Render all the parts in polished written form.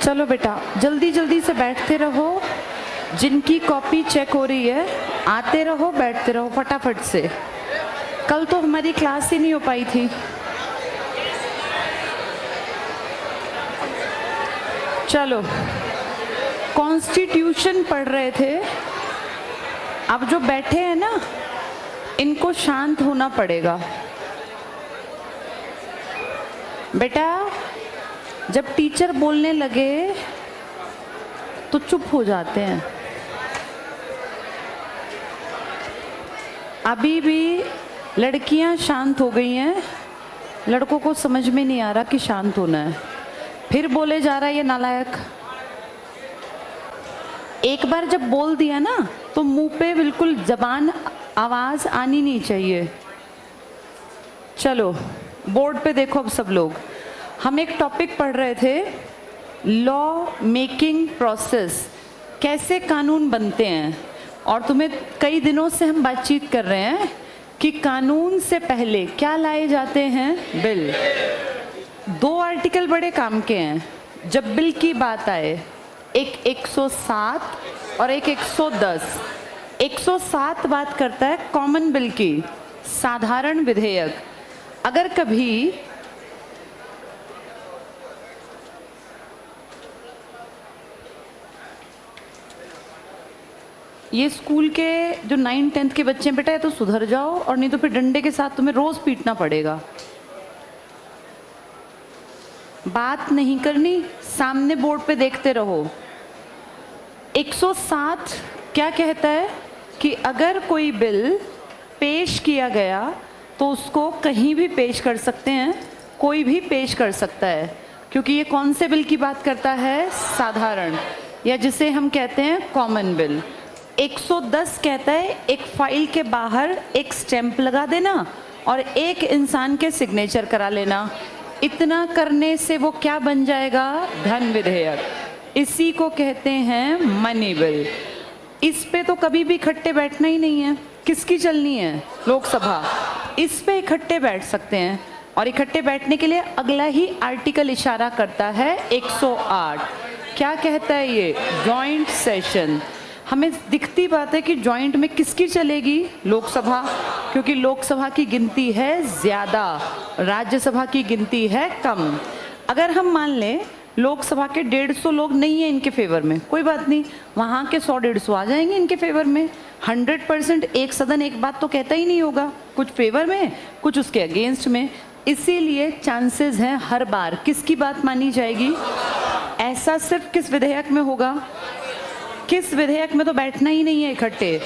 चलो बेटा जल्दी जल्दी से बैठते रहो। जिनकी कॉपी चेक हो रही है आते रहो बैठते रहो फटाफट से। कल तो हमारी क्लास ही नहीं हो पाई थी। चलो कॉन्स्टिट्यूशन पढ़ रहे थे। अब जो बैठे हैं ना इनको शांत होना पड़ेगा। बेटा जब टीचर बोलने लगे तो चुप हो जाते हैं। अभी भी लड़कियां शांत हो गई हैं, लड़कों को समझ में नहीं आ रहा कि शांत होना है। फिर बोले जा रहा है ये नालायक। एक बार जब बोल दिया ना तो मुंह पे बिल्कुल जबान आवाज आनी नहीं चाहिए। चलो बोर्ड पे देखो। अब सब लोग हम एक टॉपिक पढ़ रहे थे, लॉ मेकिंग प्रोसेस, कैसे कानून बनते हैं। और तुम्हें कई दिनों से हम बातचीत कर रहे हैं कि कानून से पहले क्या लाए जाते हैं, बिल। दो आर्टिकल बड़े काम के हैं जब बिल की बात आए, एक 107 और एक 110। 107 बात करता है कॉमन बिल की, साधारण विधेयक। अगर कभी ये स्कूल के जो 9-10 के बच्चे हैं बेटा, ये तो सुधर जाओ और नहीं तो फिर डंडे के साथ तुम्हें रोज पीटना पड़ेगा। बात नहीं करनी, सामने बोर्ड पे देखते रहो। 107 क्या कहता है कि अगर कोई बिल पेश किया गया तो उसको कहीं भी पेश कर सकते हैं, कोई भी पेश कर सकता है। क्योंकि ये कौन से बिल की बात करता है, साधारण, या जिसे हम कहते हैं कॉमन बिल। 110 कहता है एक फाइल के बाहर एक स्टैंप लगा देना और एक इंसान के सिग्नेचर करा लेना। इतना करने से वो क्या बन जाएगा, धन विधेयक। इसी को कहते हैं मनी बिल। इस पे तो कभी भी इकट्ठे बैठना ही नहीं है। किसकी चलनी है, लोकसभा। इस पे इकट्ठे बैठ सकते हैं और इकट्ठे बैठने के लिए अगला ही आर्टिकल इशारा करता है 108। क्या कहता है ये, जॉइंट सेशन। हमें दिखती बात है कि जॉइंट में किसकी चलेगी, लोकसभा, क्योंकि लोकसभा की गिनती है ज़्यादा, राज्यसभा की गिनती है कम। अगर हम मान लें लोकसभा के 150 लोग नहीं हैं इनके फेवर में, कोई बात नहीं, वहाँ के 100-150 आ जाएंगे इनके फेवर में। 100% एक सदन एक बात तो कहता ही नहीं होगा, कुछ फेवर में कुछ उसके अगेंस्ट में। इसीलिए चांसेस हैं हर बार किसकी बात मानी जाएगी। ऐसा सिर्फ किस विधेयक में होगा, किस विधेयक में तो बैठना ही नहीं है इकट्ठे।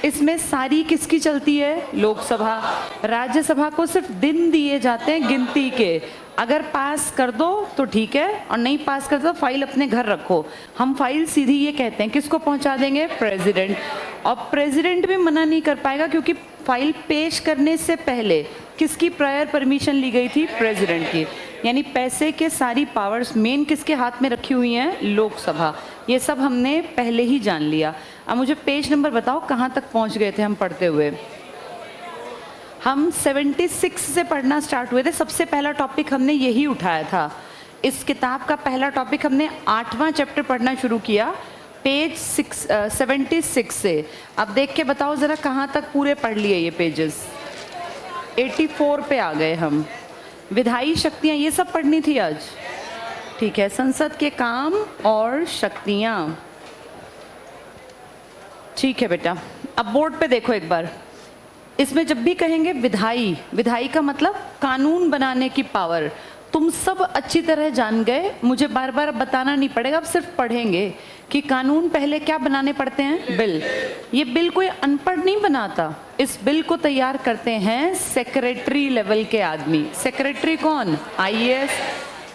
इसमें सारी किसकी चलती है, लोकसभा। राज्यसभा को सिर्फ दिन दिए जाते हैं गिनती के। अगर पास कर दो तो ठीक है और नहीं पास कर दो फाइल अपने घर रखो। हम फाइल सीधी ये कहते हैं किसको पहुंचा देंगे, प्रेसिडेंट। और प्रेसिडेंट भी मना नहीं कर पाएगा क्योंकि फाइल पेश करने से पहले किसकी प्रायर परमिशन ली गई थी, प्रेसिडेंट की। यानी पैसे के सारी पावर्स मेन किसके हाथ में रखी हुई हैं, लोकसभा। ये सब हमने पहले ही जान लिया। अब मुझे पेज नंबर बताओ कहाँ तक पहुँच गए थे हम पढ़ते हुए। हम 76 से पढ़ना स्टार्ट हुए थे। सबसे पहला टॉपिक हमने यही उठाया था। इस किताब का पहला टॉपिक हमने 8वां चैप्टर पढ़ना शुरू किया, पेज 76 से। अब देख के बताओ ज़रा कहाँ तक पूरे पढ़ लिए ये पेजेस। 84 पे आ गए हम। विधायी शक्तियाँ ये सब पढ़नी थी आज, ठीक है। संसद के काम और शक्तियाँ, ठीक है बेटा। अब बोर्ड पे देखो एक बार। इसमें जब भी कहेंगे विधायी, विधायी का मतलब कानून बनाने की पावर। तुम सब अच्छी तरह जान गए, मुझे बार बार बताना नहीं पड़ेगा। अब सिर्फ पढ़ेंगे कि कानून पहले क्या बनाने पड़ते हैं, बिल। ये बिल कोई अनपढ़ नहीं बनाता, इस बिल को तैयार करते हैं सेक्रेटरी लेवल के आदमी। सेक्रेटरी कौन, IAS।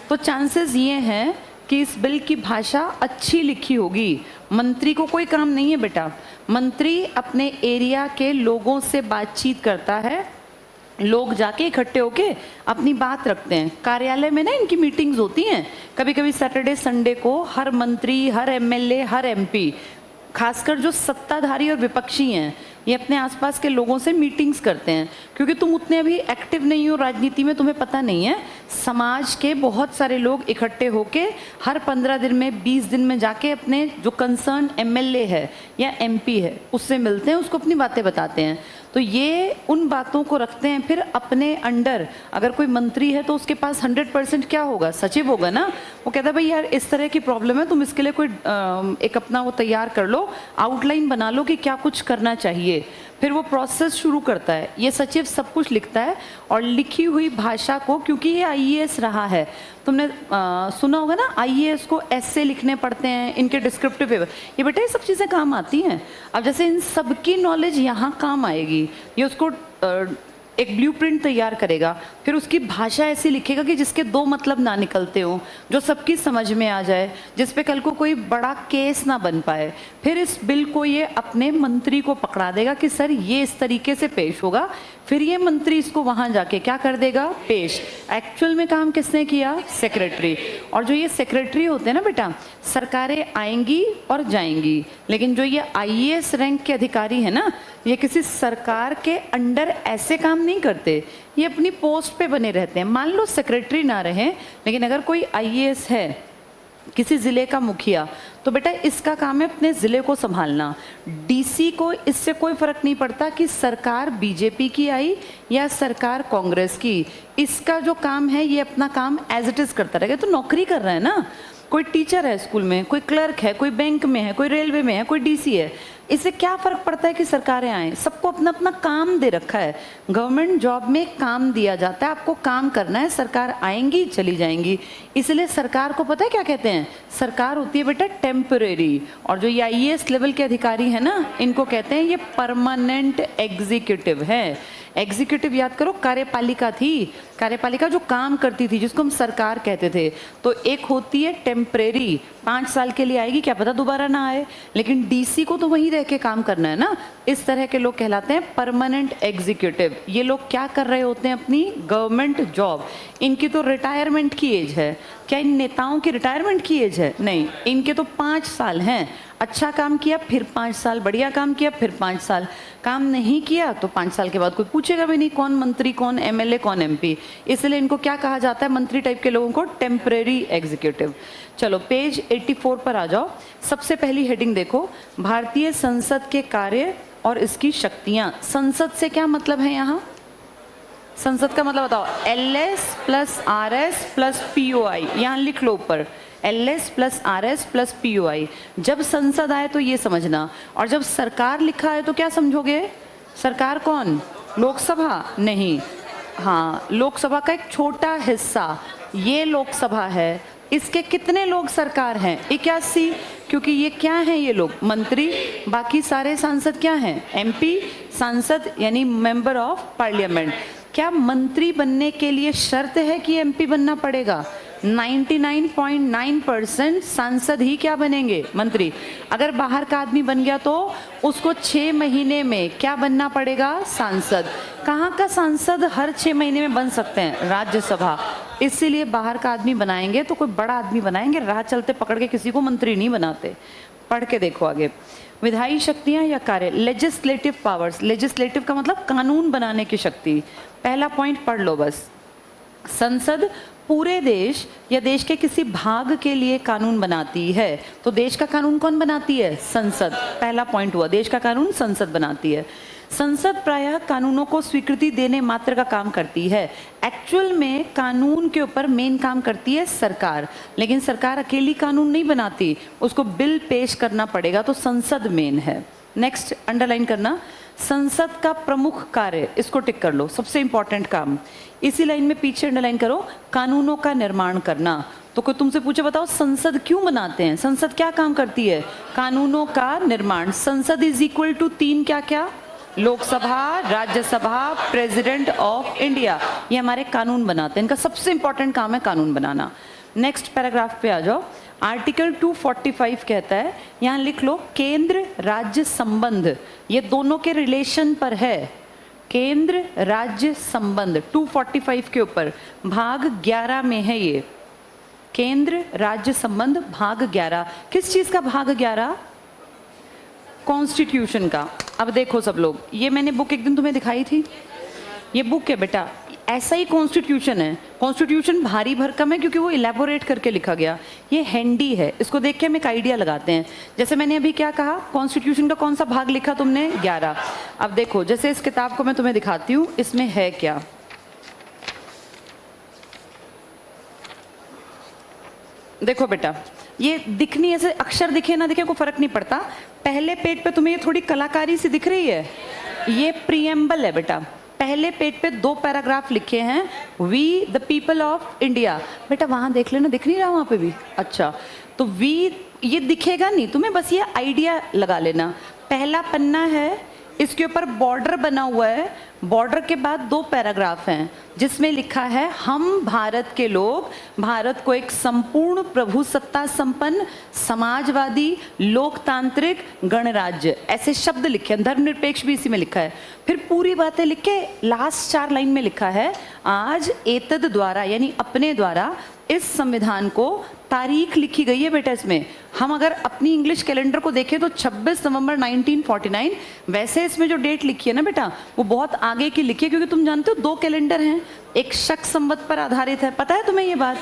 तो चांसेस ये हैं कि इस बिल की भाषा अच्छी लिखी होगी। मंत्री को कोई काम नहीं है बेटा, मंत्री अपने एरिया के लोगों से बातचीत करता है। लोग जाके इकट्ठे होके अपनी बात रखते हैं। कार्यालय में ना इनकी मीटिंग्स होती हैं, कभी कभी सैटरडे संडे को। हर मंत्री, हर MLA, हर MP खासकर जो सत्ताधारी और विपक्षी हैं, ये अपने आसपास के लोगों से मीटिंग्स करते हैं, क्योंकि तुम उतने अभी एक्टिव नहीं हो राजनीति में, तुम्हें पता नहीं है। समाज के बहुत सारे लोग इकट्ठे होके हर 15 दिन में 20 दिन में जाके अपने जो कंसर्न एमएलए है या एमपी है उससे मिलते हैं, उसको अपनी बातें बताते हैं। तो ये उन बातों को रखते हैं फिर अपने अंडर। अगर कोई मंत्री है तो उसके पास 100% क्या होगा, सचिव होगा ना। वो कहता है भाई यार इस तरह की प्रॉब्लम है, तुम इसके लिए कोई एक अपना वो तैयार कर लो, आउटलाइन बना लो कि क्या कुछ करना चाहिए। फिर वो प्रोसेस शुरू करता है, ये सचिव सब कुछ लिखता है और लिखी हुई भाषा को, क्योंकि ये आईएएस रहा है, तुमने सुना होगा ना आईएएस को ऐसे लिखने पड़ते हैं, इनके डिस्क्रिप्टिव पेपर, ये बेटा ये सब चीज़ें काम आती हैं। अब जैसे इन सब की नॉलेज यहाँ काम आएगी, ये उसको एक ब्लूप्रिंट तैयार करेगा, फिर उसकी भाषा ऐसी लिखेगा कि जिसके दो मतलब ना निकलते हो, जो सबकी समझ में आ जाए, जिस पे कल को कोई बड़ा केस ना बन पाए। फिर इस बिल को ये अपने मंत्री को पकड़ा देगा कि सर ये इस तरीके से पेश होगा, फिर ये मंत्री इसको वहाँ जाके क्या कर देगा, पेश। एक्चुअल में काम किसने किया, सेक्रेटरी। और जो ये सेक्रेटरी होते हैं ना बेटा, सरकारें आएंगी और जाएंगी, लेकिन जो ये आईएएस रैंक के अधिकारी है ना, ये किसी सरकार के अंडर ऐसे काम नहीं करते, ये अपनी पोस्ट पे बने रहते हैं। मान लो सेक्रेटरी ना रहे, लेकिन अगर कोई आईएएस है, किसी ज़िले का मुखिया, तो बेटा इसका काम है अपने ज़िले को संभालना। डीसी को इससे कोई फ़र्क नहीं पड़ता कि सरकार बीजेपी की आई या सरकार कांग्रेस की, इसका जो काम है ये अपना काम एज इट इज़ करता रहेगा। तो नौकरी कर रहा है ना, कोई टीचर है स्कूल में, कोई क्लर्क है, कोई बैंक में है, कोई रेलवे में है, कोई डीसी है, इससे क्या फ़र्क पड़ता है कि सरकारें आएँ। सबको अपना अपना काम दे रखा है। गवर्नमेंट जॉब में काम दिया जाता है, आपको काम करना है, सरकार आएंगी चली जाएंगी। इसलिए सरकार को पता है क्या कहते हैं, सरकार होती है बेटा टेम्परेरी, और जो ये आईएएस लेवल के अधिकारी हैं ना, इनको कहते हैं ये परमानेंट एग्जीक्यूटिव है। एग्जीक्यूटिव याद करो, कार्यपालिका थी, कार्यपालिका जो काम करती थी, जिसको हम सरकार कहते थे। तो एक होती है टेम्परेरी, 5 साल के लिए आएगी, क्या पता दोबारा ना आए, लेकिन डीसी को तो वहीं रह के काम करना है ना। इस तरह के लोग कहलाते हैं परमानेंट एग्जीक्यूटिव। ये लोग क्या कर रहे होते हैं, अपनी गवर्नमेंट जॉब। इनकी तो रिटायरमेंट की एज है। क्या इन नेताओं की रिटायरमेंट की एज है? नहीं, इनके तो 5 साल हैं। अच्छा काम किया फिर 5 साल, बढ़िया काम किया फिर 5 साल, काम नहीं किया तो 5 साल के बाद कोई पूछेगा भी नहीं कौन मंत्री, कौन एमएलए, कौन एमपी। इसलिए इनको क्या कहा जाता है, मंत्री टाइप के लोगों को टेम्परेरी एग्जीक्यूटिव। चलो पेज 84 पर आ जाओ। सबसे पहली हेडिंग देखो, भारतीय संसद के कार्य और इसकी शक्तियां। संसद से क्या मतलब है यहाँ, संसद का मतलब बताओ, LS + RS + POI, यहाँ लिख लो ऊपर, LS + RS + POI। जब संसद आए तो ये समझना, और जब सरकार लिखा है तो क्या समझोगे, सरकार कौन, लोकसभा नहीं, हाँ लोकसभा का एक छोटा हिस्सा, ये लोकसभा है, इसके कितने लोग सरकार हैं, 81, क्योंकि ये क्या हैं, ये लोग मंत्री, बाकी सारे सांसद क्या हैं, MP, सांसद यानी मेंबर ऑफ पार्लियामेंट। क्या मंत्री बनने के लिए शर्त है कि MP बनना पड़ेगा? 99.9% सांसद ही क्या बनेंगे, मंत्री। अगर बाहर का आदमी बन गया तो उसको 6 महीने में क्या बनना पड़ेगा, सांसद। कहाँ का सांसद हर 6 महीने में बन सकते हैं, राज्यसभा। इसीलिए बाहर का आदमी बनाएंगे तो कोई बड़ा आदमी बनाएंगे, राह चलते पकड़ के किसी को मंत्री नहीं बनाते। पढ़ के देखो आगे। विधायी शक्तियां या कार्य, लेजिस्लेटिव पावर्स। लेजिस्लेटिव का मतलब कानून बनाने की शक्ति। पहला पॉइंट पढ़ लो बस, संसद पूरे देश या देश के किसी भाग के लिए कानून बनाती है। तो देश का कानून कौन बनाती है, संसद। पहला पॉइंट हुआ, देश का कानून संसद बनाती है। संसद प्रायः कानूनों को स्वीकृति देने मात्र का काम करती है। एक्चुअल में कानून के ऊपर मेन काम करती है सरकार, लेकिन सरकार अकेली कानून नहीं बनाती, उसको बिल पेश करना पड़ेगा, तो संसद मेन है। नेक्स्ट अंडरलाइन करना, संसद का प्रमुख कार्य, इसको टिक कर लो, सबसे इंपॉर्टेंट काम। इसी लाइन में पीछे अंडरलाइन करो, कानूनों का निर्माण करना। तो कोई तुमसे पूछे बताओ संसद क्यों बनाते हैं, संसद क्या काम करती है, कानूनों का निर्माण। संसद इज इक्वल टू 3 क्या क्या, Lok Sabha, Rajya Sabha, president of India, ये हमारे कानून बनाते हैं। इनका सबसे इंपॉर्टेंट काम है कानून बनाना। नेक्स्ट पैराग्राफ पे आ जाओ। आर्टिकल 245 कहता है, यहाँ लिख लो, केंद्र राज्य संबंध, ये दोनों के रिलेशन पर है। केंद्र राज्य संबंध 245 के ऊपर भाग 11 में है ये। केंद्र राज्य संबंध भाग 11, किस चीज का भाग 11, कॉन्स्टिट्यूशन का। अब देखो सब लोग, ये मैंने बुक एक दिन तुम्हें दिखाई थी, ये बुक है बेटा, ऐसा ही कॉन्स्टिट्यूशन है। कॉन्स्टिट्यूशन भारी भरकम है क्योंकि वो इलेबोरेट करके लिखा गया। ये हैंडी है, इसको देख के हम एक आइडिया लगाते हैं। जैसे मैंने अभी क्या कहा, कॉन्स्टिट्यूशन का कौन सा भाग लिखा तुमने, 11। अब देखो, जैसे इस किताब को मैं तुम्हें दिखाती हूँ, इसमें है क्या। देखो बेटा, ये दिखनी ऐसे अक्षर दिखे ना दिखे को फर्क नहीं पड़ता। पहले पेज पे तुम्हें ये थोड़ी कलाकारी सी दिख रही है, ये प्रीएम्बल है बेटा। पहले पेज पे 2 पैराग्राफ लिखे हैं, we the people of India. बेटा वहां देख लेना, दिख नहीं रहा वहां पे भी? अच्छा, तो वी ये दिखेगा नहीं तुम्हें, बस ये आइडिया लगा लेना। पहला पन्ना है, इसके ऊपर बॉर्डर बना हुआ है, बॉर्डर के बाद 2 पैराग्राफ हैं जिसमें लिखा है, हम भारत के लोग भारत को एक संपूर्ण प्रभुसत्ता संपन्न समाजवादी लोकतांत्रिक गणराज्य, ऐसे शब्द लिखे हैं। धर्मनिरपेक्ष भी इसी में लिखा है। फिर पूरी बातें लिख के लास्ट 4 लाइन में लिखा है, आज एतद द्वारा यानी अपने द्वारा इस संविधान को तारीख लिखी गई है बेटा। इसमें हम अगर अपनी इंग्लिश कैलेंडर को देखें तो 26 नवंबर 1949, वैसे इसमें जो डेट लिखी है ना बेटा, वो बहुत आगे की लिखी है, क्योंकि तुम जानते हो 2 कैलेंडर हैं, एक शक संवत पर आधारित है, पता है तुम्हें ये बात,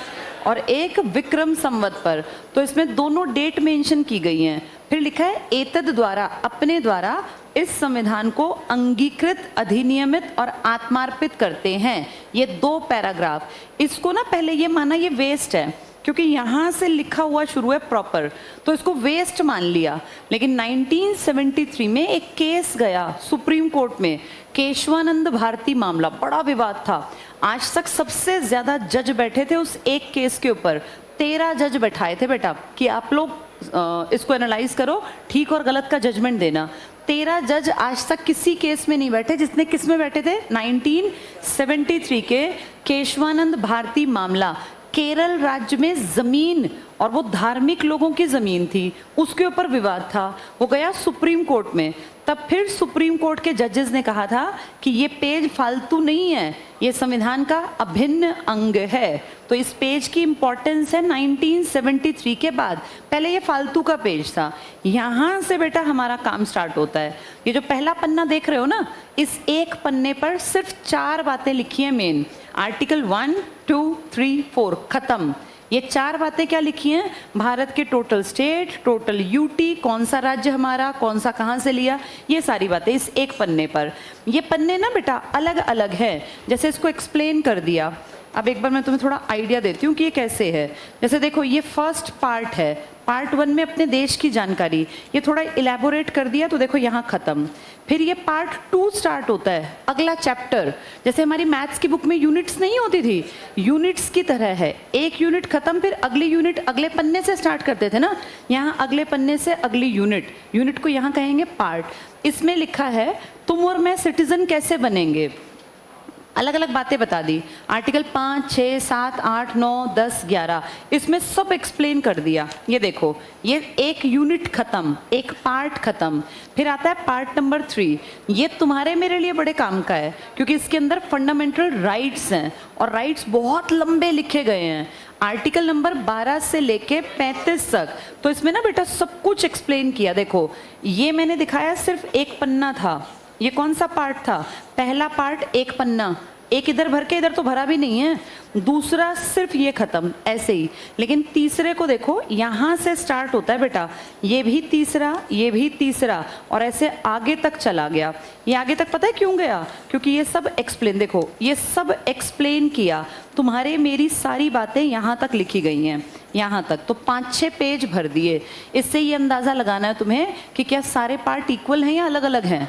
और एक विक्रम संवत पर। तो इसमें दोनों डेट मेंशन की गई हैं। फिर लिखा है, एतद द्वारा अपने द्वारा इस संविधान को अंगीकृत, अधिनियमित और आत्मार्पित करते हैं। ये 2 पैराग्राफ, इसको ना पहले ये माना ये वेस्ट है क्योंकि यहाँ से लिखा हुआ शुरू है प्रॉपर, तो इसको वेस्ट मान लिया। लेकिन 1973 में एक केस गया सुप्रीम कोर्ट में, केशवानंद भारती मामला, बड़ा विवाद था। आज तक सबसे ज्यादा जज बैठे थे उस एक केस के ऊपर, 13 जज बैठाए थे बेटा कि आप लोग इसको एनालाइज करो, ठीक और गलत का जजमेंट देना। 13 जज आज तक किसी केस में नहीं बैठे जिसने किस में बैठे थे, 1973 के केशवानंद भारती मामला। केरल राज्य में जमीन, और वो धार्मिक लोगों की जमीन थी, उसके ऊपर विवाद था, वो गया सुप्रीम कोर्ट में। तब फिर सुप्रीम कोर्ट के जजेस ने कहा था कि ये पेज फालतू नहीं है, ये संविधान का अभिन्न अंग है। तो इस पेज की इंपॉर्टेंस है 1973 के बाद। पहले ये फालतू का पेज था। यहाँ से बेटा हमारा काम स्टार्ट होता है। ये जो पहला पन्ना देख रहे हो ना, इस एक पन्ने पर सिर्फ 4 बातें लिखी हैं मेन। आर्टिकल 1, 2, 3, 4 खत्म। ये 4 बातें क्या लिखी हैं, भारत के टोटल स्टेट, टोटल यूटी, कौन सा राज्य हमारा, कौन सा कहाँ से लिया, ये सारी बातें इस एक पन्ने पर। ये पन्ने ना बेटा अलग अलग हैं, जैसे इसको एक्सप्लेन कर दिया। अब एक बार मैं तुम्हें थोड़ा आइडिया देती हूँ कि ये कैसे है। जैसे देखो, ये फर्स्ट पार्ट है, पार्ट 1 में अपने देश की जानकारी, ये थोड़ा इलेबोरेट कर दिया, तो देखो यहाँ खत्म। फिर ये पार्ट 2 स्टार्ट होता है, अगला चैप्टर। जैसे हमारी मैथ्स की बुक में यूनिट्स नहीं होती थी, यूनिट्स की तरह है, एक यूनिट खत्म, फिर अगली यूनिट अगले पन्ने से स्टार्ट करते थे ना, यहाँ अगले पन्ने से अगली यूनिट, यूनिट को यहाँ कहेंगे पार्ट। इसमें लिखा है तुम और मैं सिटीजन कैसे बनेंगे, अलग अलग बातें बता दी। आर्टिकल 5, 6, 7, 8, 9, 10, 11 इसमें सब एक्सप्लेन कर दिया। ये देखो, ये एक यूनिट खत्म, एक पार्ट खत्म। फिर आता है पार्ट नंबर 3, ये तुम्हारे मेरे लिए बड़े काम का है क्योंकि इसके अंदर फंडामेंटल राइट्स हैं, और राइट्स बहुत लंबे लिखे गए हैं, आर्टिकल नंबर 12 से लेके 35 तक। तो इसमें ना बेटा सब कुछ एक्सप्लेन किया। देखो, ये मैंने दिखाया सिर्फ एक पन्ना था। ये कौन सा पार्ट था, पहला पार्ट एक पन्ना, एक इधर भर के इधर तो भरा भी नहीं है, दूसरा सिर्फ ये खत्म ऐसे ही। लेकिन तीसरे को देखो, यहाँ से स्टार्ट होता है बेटा, ये भी तीसरा, ये भी तीसरा, और ऐसे आगे तक चला गया। ये आगे तक पता है क्यों गया, क्योंकि ये सब एक्सप्लेन, देखो ये सब एक्सप्लेन किया, तुम्हारे मेरी सारी बातें यहाँ तक लिखी गई हैं, यहाँ तक तो 5-6 पेज भर दिए। इससे ये अंदाज़ा लगाना है तुम्हें कि क्या सारे पार्ट इक्वल हैं या अलग अलग हैं,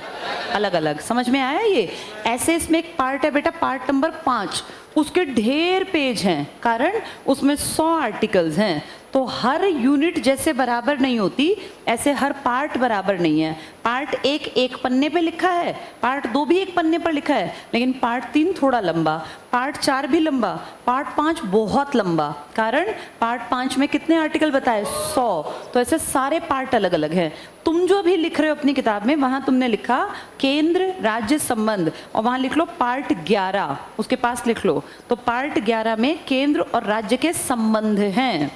अलग अलग। समझ में आया ये? ऐसे इसमें एक पार्ट है बेटा, पार्ट नंबर 5, उसके ढेर पेज हैं, कारण उसमें 100 आर्टिकल्स हैं। तो हर यूनिट जैसे बराबर नहीं होती, ऐसे हर पार्ट बराबर नहीं है। पार्ट 1 एक पन्ने पे लिखा है, पार्ट 2 भी एक पन्ने पर लिखा है, लेकिन पार्ट 3 थोड़ा लंबा, पार्ट 4 भी लंबा, पार्ट 5 बहुत लंबा, कारण पार्ट 5 में कितने आर्टिकल बताए, 100। तो ऐसे सारे पार्ट अलग अलग हैं। तुम जो भी लिख रहे हो अपनी किताब में, वहां तुमने लिखा केंद्र राज्य संबंध, और वहां लिख लो पार्ट 11, उसके पास लिख लो। तो पार्ट 11 में केंद्र और राज्य के संबंध हैं।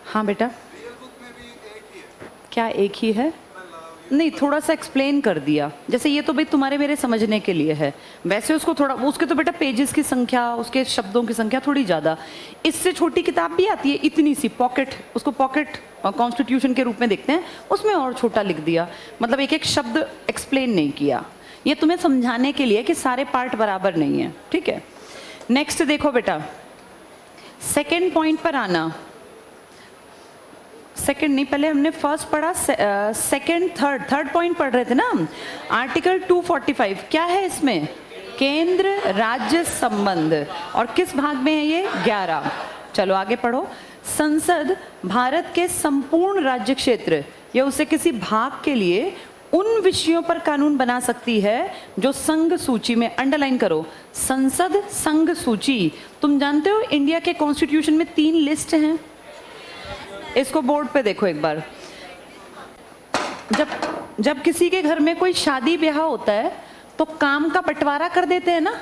हाँ बेटा, क्या एक ही है? नहीं, थोड़ा सा एक्सप्लेन कर दिया, जैसे ये तो भाई तुम्हारे मेरे समझने के लिए है, वैसे उसको थोड़ा, उसके तो बेटा पेजेस की संख्या, उसके शब्दों की संख्या थोड़ी ज़्यादा, इससे छोटी किताब भी आती है इतनी सी, पॉकेट, उसको पॉकेट कॉन्स्टिट्यूशन के रूप में देखते हैं, उसमें और छोटा लिख दिया, मतलब एक एक शब्द एक्सप्लेन नहीं किया, ये तुम्हें समझाने के लिए कि सारे पार्ट बराबर नहीं है, ठीक है। नेक्स्ट देखो बेटा, सेकेंड पॉइंट पर आना, सेकंड नहीं, पहले हमने फर्स्ट पढ़ा, सेकंड थर्ड पॉइंट पढ़ रहे थे ना हम। आर्टिकल 245 क्या है इसमें? केंद्र राज्य संबंध, और किस भाग में है ये? 11। चलो आगे पढ़ो। संसद भारत के संपूर्ण राज्य क्षेत्र या उसे किसी भाग के लिए उन विषयों पर कानून बना सकती है जो संघ सूची में, अंडरलाइन करो, संसद संघ सूची। तुम जानते हो इंडिया के कॉन्स्टिट्यूशन में 3 लिस्ट हैं, इसको बोर्ड पे देखो एक बार। जब किसी के घर में कोई शादी ब्याह होता है तो काम का बंटवारा कर देते हैं ना,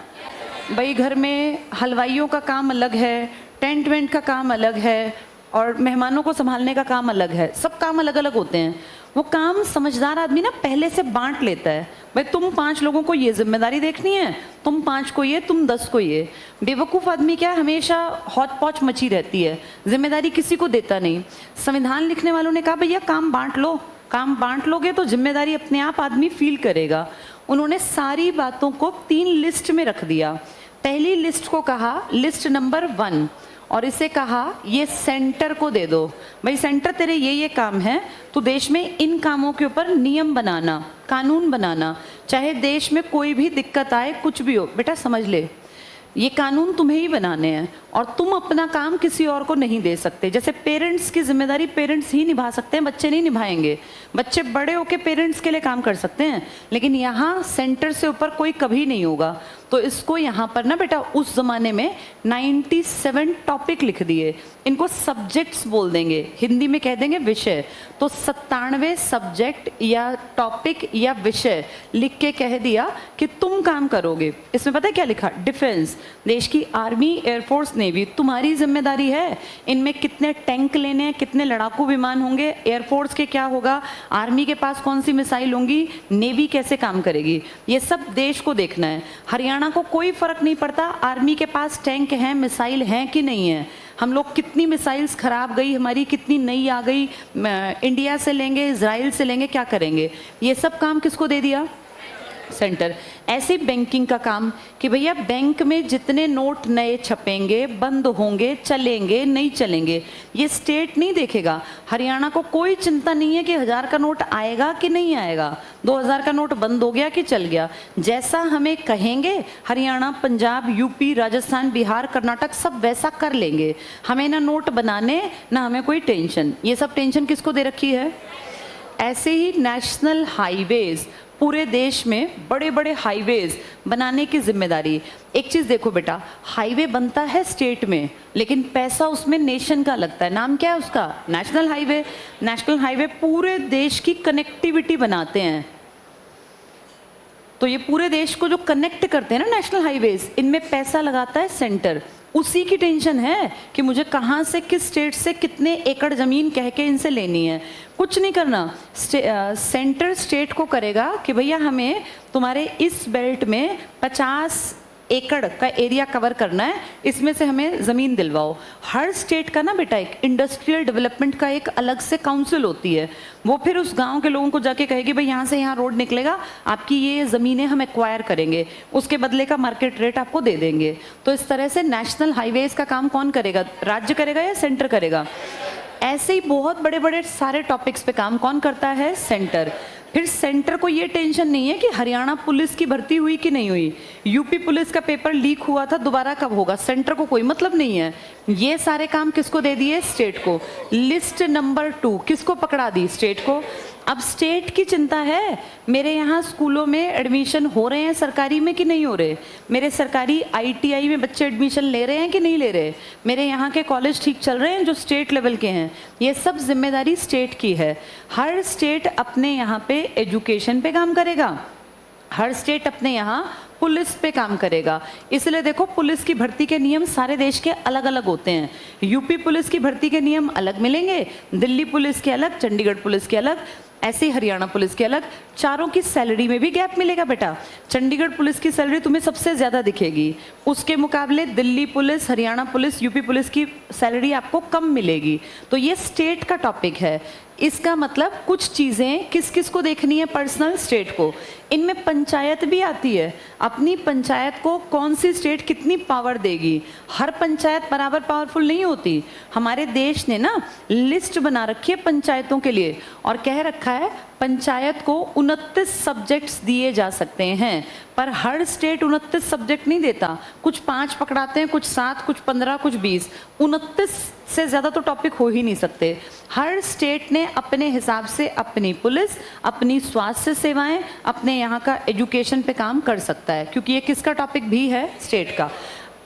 भाई घर में हलवाइयों का काम अलग है, टेंट वेंट का काम अलग है, और मेहमानों को संभालने का काम अलग है, सब काम अलग अलग होते हैं। वो काम समझदार आदमी ना पहले से बांट लेता है, भाई तुम 5 लोगों को ये जिम्मेदारी देखनी है, तुम 5 को ये, तुम 10 को ये। बेवकूफ़ आदमी क्या, हमेशा हौच पौच मची रहती है, जिम्मेदारी किसी को देता नहीं। संविधान लिखने वालों ने कहा भैया काम बांट लो, काम बांट लोगे तो जिम्मेदारी अपने आप आदमी फील करेगा। उन्होंने सारी बातों को 3 लिस्ट में रख दिया। पहली लिस्ट को कहा लिस्ट नंबर 1, और इसे कहा ये सेंटर को दे दो, भाई सेंटर तेरे ये काम है, तो देश में इन कामों के ऊपर नियम बनाना, कानून बनाना, चाहे देश में कोई भी दिक्कत आए, कुछ भी हो, बेटा समझ ले ये कानून तुम्हें ही बनाने हैं, और तुम अपना काम किसी और को नहीं दे सकते। जैसे पेरेंट्स की जिम्मेदारी पेरेंट्स ही निभा सकते हैं, बच्चे नहीं निभाएंगे। बच्चे बड़े होकर पेरेंट्स के लिए काम कर सकते हैं, लेकिन यहाँ सेंटर से ऊपर कोई कभी नहीं होगा। तो इसको यहाँ पर ना बेटा, उस जमाने में 97 टॉपिक लिख दिए, इनको सब्जेक्ट्स बोल देंगे, हिंदी में कह देंगे विषय। तो 97 सब्जेक्ट या टॉपिक या विषय लिख के कह दिया कि तुम काम करोगे। इसमें पता है क्या लिखा? डिफेंस, देश की आर्मी, एयरफोर्स, नेवी, तुम्हारी जिम्मेदारी है। इनमें कितने टैंक लेने हैं, कितने लड़ाकू विमान होंगे, एयरफोर्स के क्या होगा, आर्मी के पास कौन सी मिसाइल होंगी, नेवी कैसे काम करेगी, ये सब देश को देखना है। हरियाणा को कोई फर्क नहीं पड़ता आर्मी के पास टैंक हैं, मिसाइल हैं कि नहीं है, हम लोग कितनी मिसाइल्स खराब गई हमारी, कितनी नई आ गई, इंडिया से लेंगे, इजराइल से लेंगे, क्या करेंगे, ये सब काम किसको दे दिया? सेंटर। ऐसे बैंकिंग का काम कि भैया बैंक में जितने नोट नए छपेंगे, बंद होंगे, चलेंगे नहीं चलेंगे, ये स्टेट नहीं देखेगा। हरियाणा को कोई चिंता नहीं है कि 1000 का नोट आएगा कि नहीं आएगा, 2000 का नोट बंद हो गया कि चल गया, जैसा हमें कहेंगे हरियाणा, पंजाब, यूपी, राजस्थान, बिहार, कर्नाटक सब वैसा कर लेंगे। हमें ना नोट बनाने, ना हमें कोई टेंशन। ये सब टेंशन किसको दे रखी है? ऐसे ही नेशनल हाईवेज, पूरे देश में बड़े बड़े हाईवेज बनाने की जिम्मेदारी। एक चीज़ देखो बेटा, हाईवे बनता है स्टेट में, लेकिन पैसा उसमें नेशन का लगता है। नाम क्या है उसका? National highway. नेशनल हाईवे पूरे देश की कनेक्टिविटी बनाते हैं। तो ये पूरे देश को जो कनेक्ट करते हैं ना नेशनल हाईवेज, इनमें पैसा लगाता है सेंटर। उसी की टेंशन है कि मुझे कहाँ से, किस स्टेट से कितने एकड़ ज़मीन कह के इनसे लेनी है। कुछ नहीं करना, सेंटर स्टेट को करेगा कि भैया हमें तुम्हारे इस बेल्ट में 50 एकड़ का एरिया कवर करना है, इसमें से हमें ज़मीन दिलवाओ। हर स्टेट का ना बेटा एक इंडस्ट्रियल डेवलपमेंट का एक अलग से काउंसिल होती है, वो फिर उस गांव के लोगों को जाके कहेगी भाई यहाँ से यहाँ रोड निकलेगा, आपकी ये ज़मीनें हम एक्वायर करेंगे, उसके बदले का मार्केट रेट आपको दे देंगे। तो इस तरह से नेशनल हाईवेज का काम कौन करेगा? राज्य करेगा या सेंटर करेगा? ऐसे ही बहुत बड़े बड़े सारे टॉपिक्स पे काम कौन करता है? सेंटर। फिर सेंटर को ये टेंशन नहीं है कि हरियाणा पुलिस की भर्ती हुई कि नहीं हुई, यूपी पुलिस का पेपर लीक हुआ था, दोबारा कब होगा, सेंटर को कोई मतलब नहीं है। ये सारे काम किसको दे दिए? स्टेट को। लिस्ट नंबर 2 किसको पकड़ा दी? स्टेट को। अब स्टेट की चिंता है, मेरे यहाँ स्कूलों में एडमिशन हो रहे हैं सरकारी में कि नहीं हो रहे, मेरे सरकारी ITI में बच्चे एडमिशन ले रहे हैं कि नहीं ले रहे, मेरे यहाँ के कॉलेज ठीक चल रहे हैं जो स्टेट लेवल के हैं, ये सब जिम्मेदारी स्टेट की है। हर स्टेट अपने यहाँ पे एजुकेशन पे काम करेगा, हर स्टेट अपने यहाँ पुलिस पे काम करेगा। इसलिए देखो पुलिस की भर्ती के नियम सारे देश के अलग अलग होते हैं। यूपी पुलिस की भर्ती के नियम अलग मिलेंगे, दिल्ली पुलिस के अलग, चंडीगढ़ पुलिस के अलग। ऐसे ही हरियाणा पुलिस की अलग, चारों की सैलरी में भी गैप मिलेगा बेटा। चंडीगढ़ पुलिस की सैलरी तुम्हें सबसे ज़्यादा दिखेगी, उसके मुकाबले Delhi police, Haryana police, UP police की सैलरी आपको कम मिलेगी। तो ये स्टेट का टॉपिक है। इसका मतलब कुछ चीज़ें किस किस को देखनी है, पर्सनल स्टेट को। इनमें पंचायत भी आती है, अपनी पंचायत को कौन सी स्टेट कितनी पावर देगी। हर पंचायत बराबर पावरफुल नहीं होती। हमारे देश ने ना लिस्ट बना रखी है पंचायतों के लिए और कह रखा है पंचायत को 29 सब्जेक्ट्स दिए जा सकते हैं, पर हर स्टेट 29 सब्जेक्ट नहीं देता। कुछ 5 पकड़ाते हैं, कुछ 7, कुछ 15, कुछ 20। 29 से ज़्यादा तो टॉपिक हो ही नहीं सकते। हर स्टेट ने अपने हिसाब से अपनी पुलिस, अपनी स्वास्थ्य सेवाएं, अपने यहाँ का एजुकेशन पे काम कर सकता है, क्योंकि ये किसका टॉपिक भी है, स्टेट का।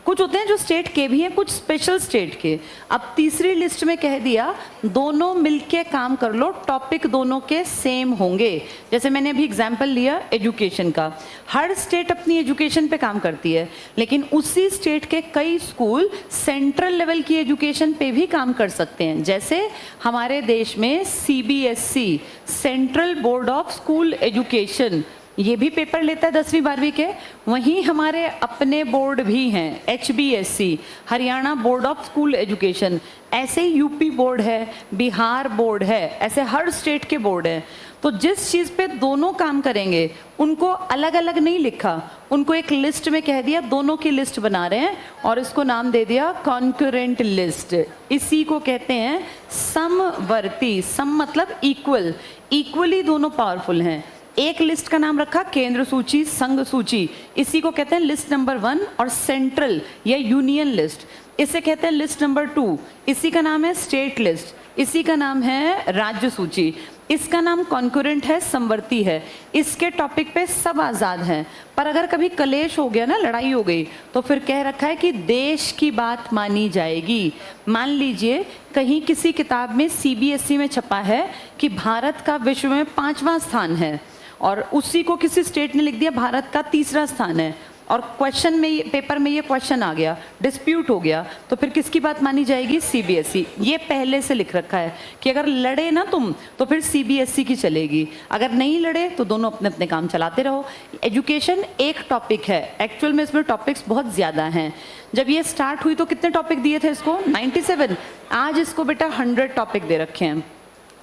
कुछ होते हैं जो स्टेट के भी हैं, कुछ स्पेशल स्टेट के। अब तीसरी लिस्ट में कह दिया दोनों मिलके काम कर लो, टॉपिक दोनों के सेम होंगे। जैसे मैंने अभी एग्जांपल लिया एजुकेशन का, हर स्टेट अपनी एजुकेशन पे काम करती है, लेकिन उसी स्टेट के कई स्कूल सेंट्रल लेवल की एजुकेशन पे भी काम कर सकते हैं। जैसे हमारे देश में CBSE, central board of school education, ये भी पेपर लेता है 10वीं 12वीं के। वहीं हमारे अपने बोर्ड भी हैं, HBSE, Haryana board of school education. ऐसे ही यूपी बोर्ड है, बिहार बोर्ड है, ऐसे हर स्टेट के बोर्ड हैं। तो जिस चीज़ पे दोनों काम करेंगे उनको अलग अलग नहीं लिखा, उनको एक लिस्ट में कह दिया, दोनों की लिस्ट बना रहे हैं और इसको नाम दे दिया कॉन्करेंट लिस्ट। इसी को कहते हैं समवर्ती। सम मतलब इक्वल, इक्वली दोनों पावरफुल हैं। एक लिस्ट का नाम रखा केंद्र सूची, संघ सूची, इसी को कहते हैं लिस्ट नंबर 1। और सेंट्रल या यूनियन लिस्ट, इसे कहते हैं लिस्ट नंबर 2। इसी का नाम है स्टेट लिस्ट, इसी का नाम है राज्य सूची। इसका नाम कॉन्करेंट है, समवर्ती है। इसके टॉपिक पे सब आज़ाद हैं, पर अगर कभी कलेश हो गया ना, लड़ाई हो गई, तो फिर कह रखा है कि देश की बात मानी जाएगी। मान लीजिए कहीं किसी किताब में CBSE में छपा है कि भारत का विश्व में 5वां स्थान है, और उसी को किसी स्टेट ने लिख दिया भारत का 3रा स्थान है, और क्वेश्चन में, पेपर में ये क्वेश्चन आ गया, डिस्प्यूट हो गया, तो फिर किसकी बात मानी जाएगी, CBSE। ये पहले से लिख रखा है कि अगर लड़े ना तुम तो फिर CBSE की चलेगी, अगर नहीं लड़े तो दोनों अपने अपने काम चलाते रहो। एजुकेशन एक टॉपिक है, एक्चुअल में इसमें टॉपिक्स बहुत ज़्यादा हैं। जब ये स्टार्ट हुई तो कितने टॉपिक दिए थे इसको, 97। आज इसको बेटा 100 टॉपिक दे रखे हैं।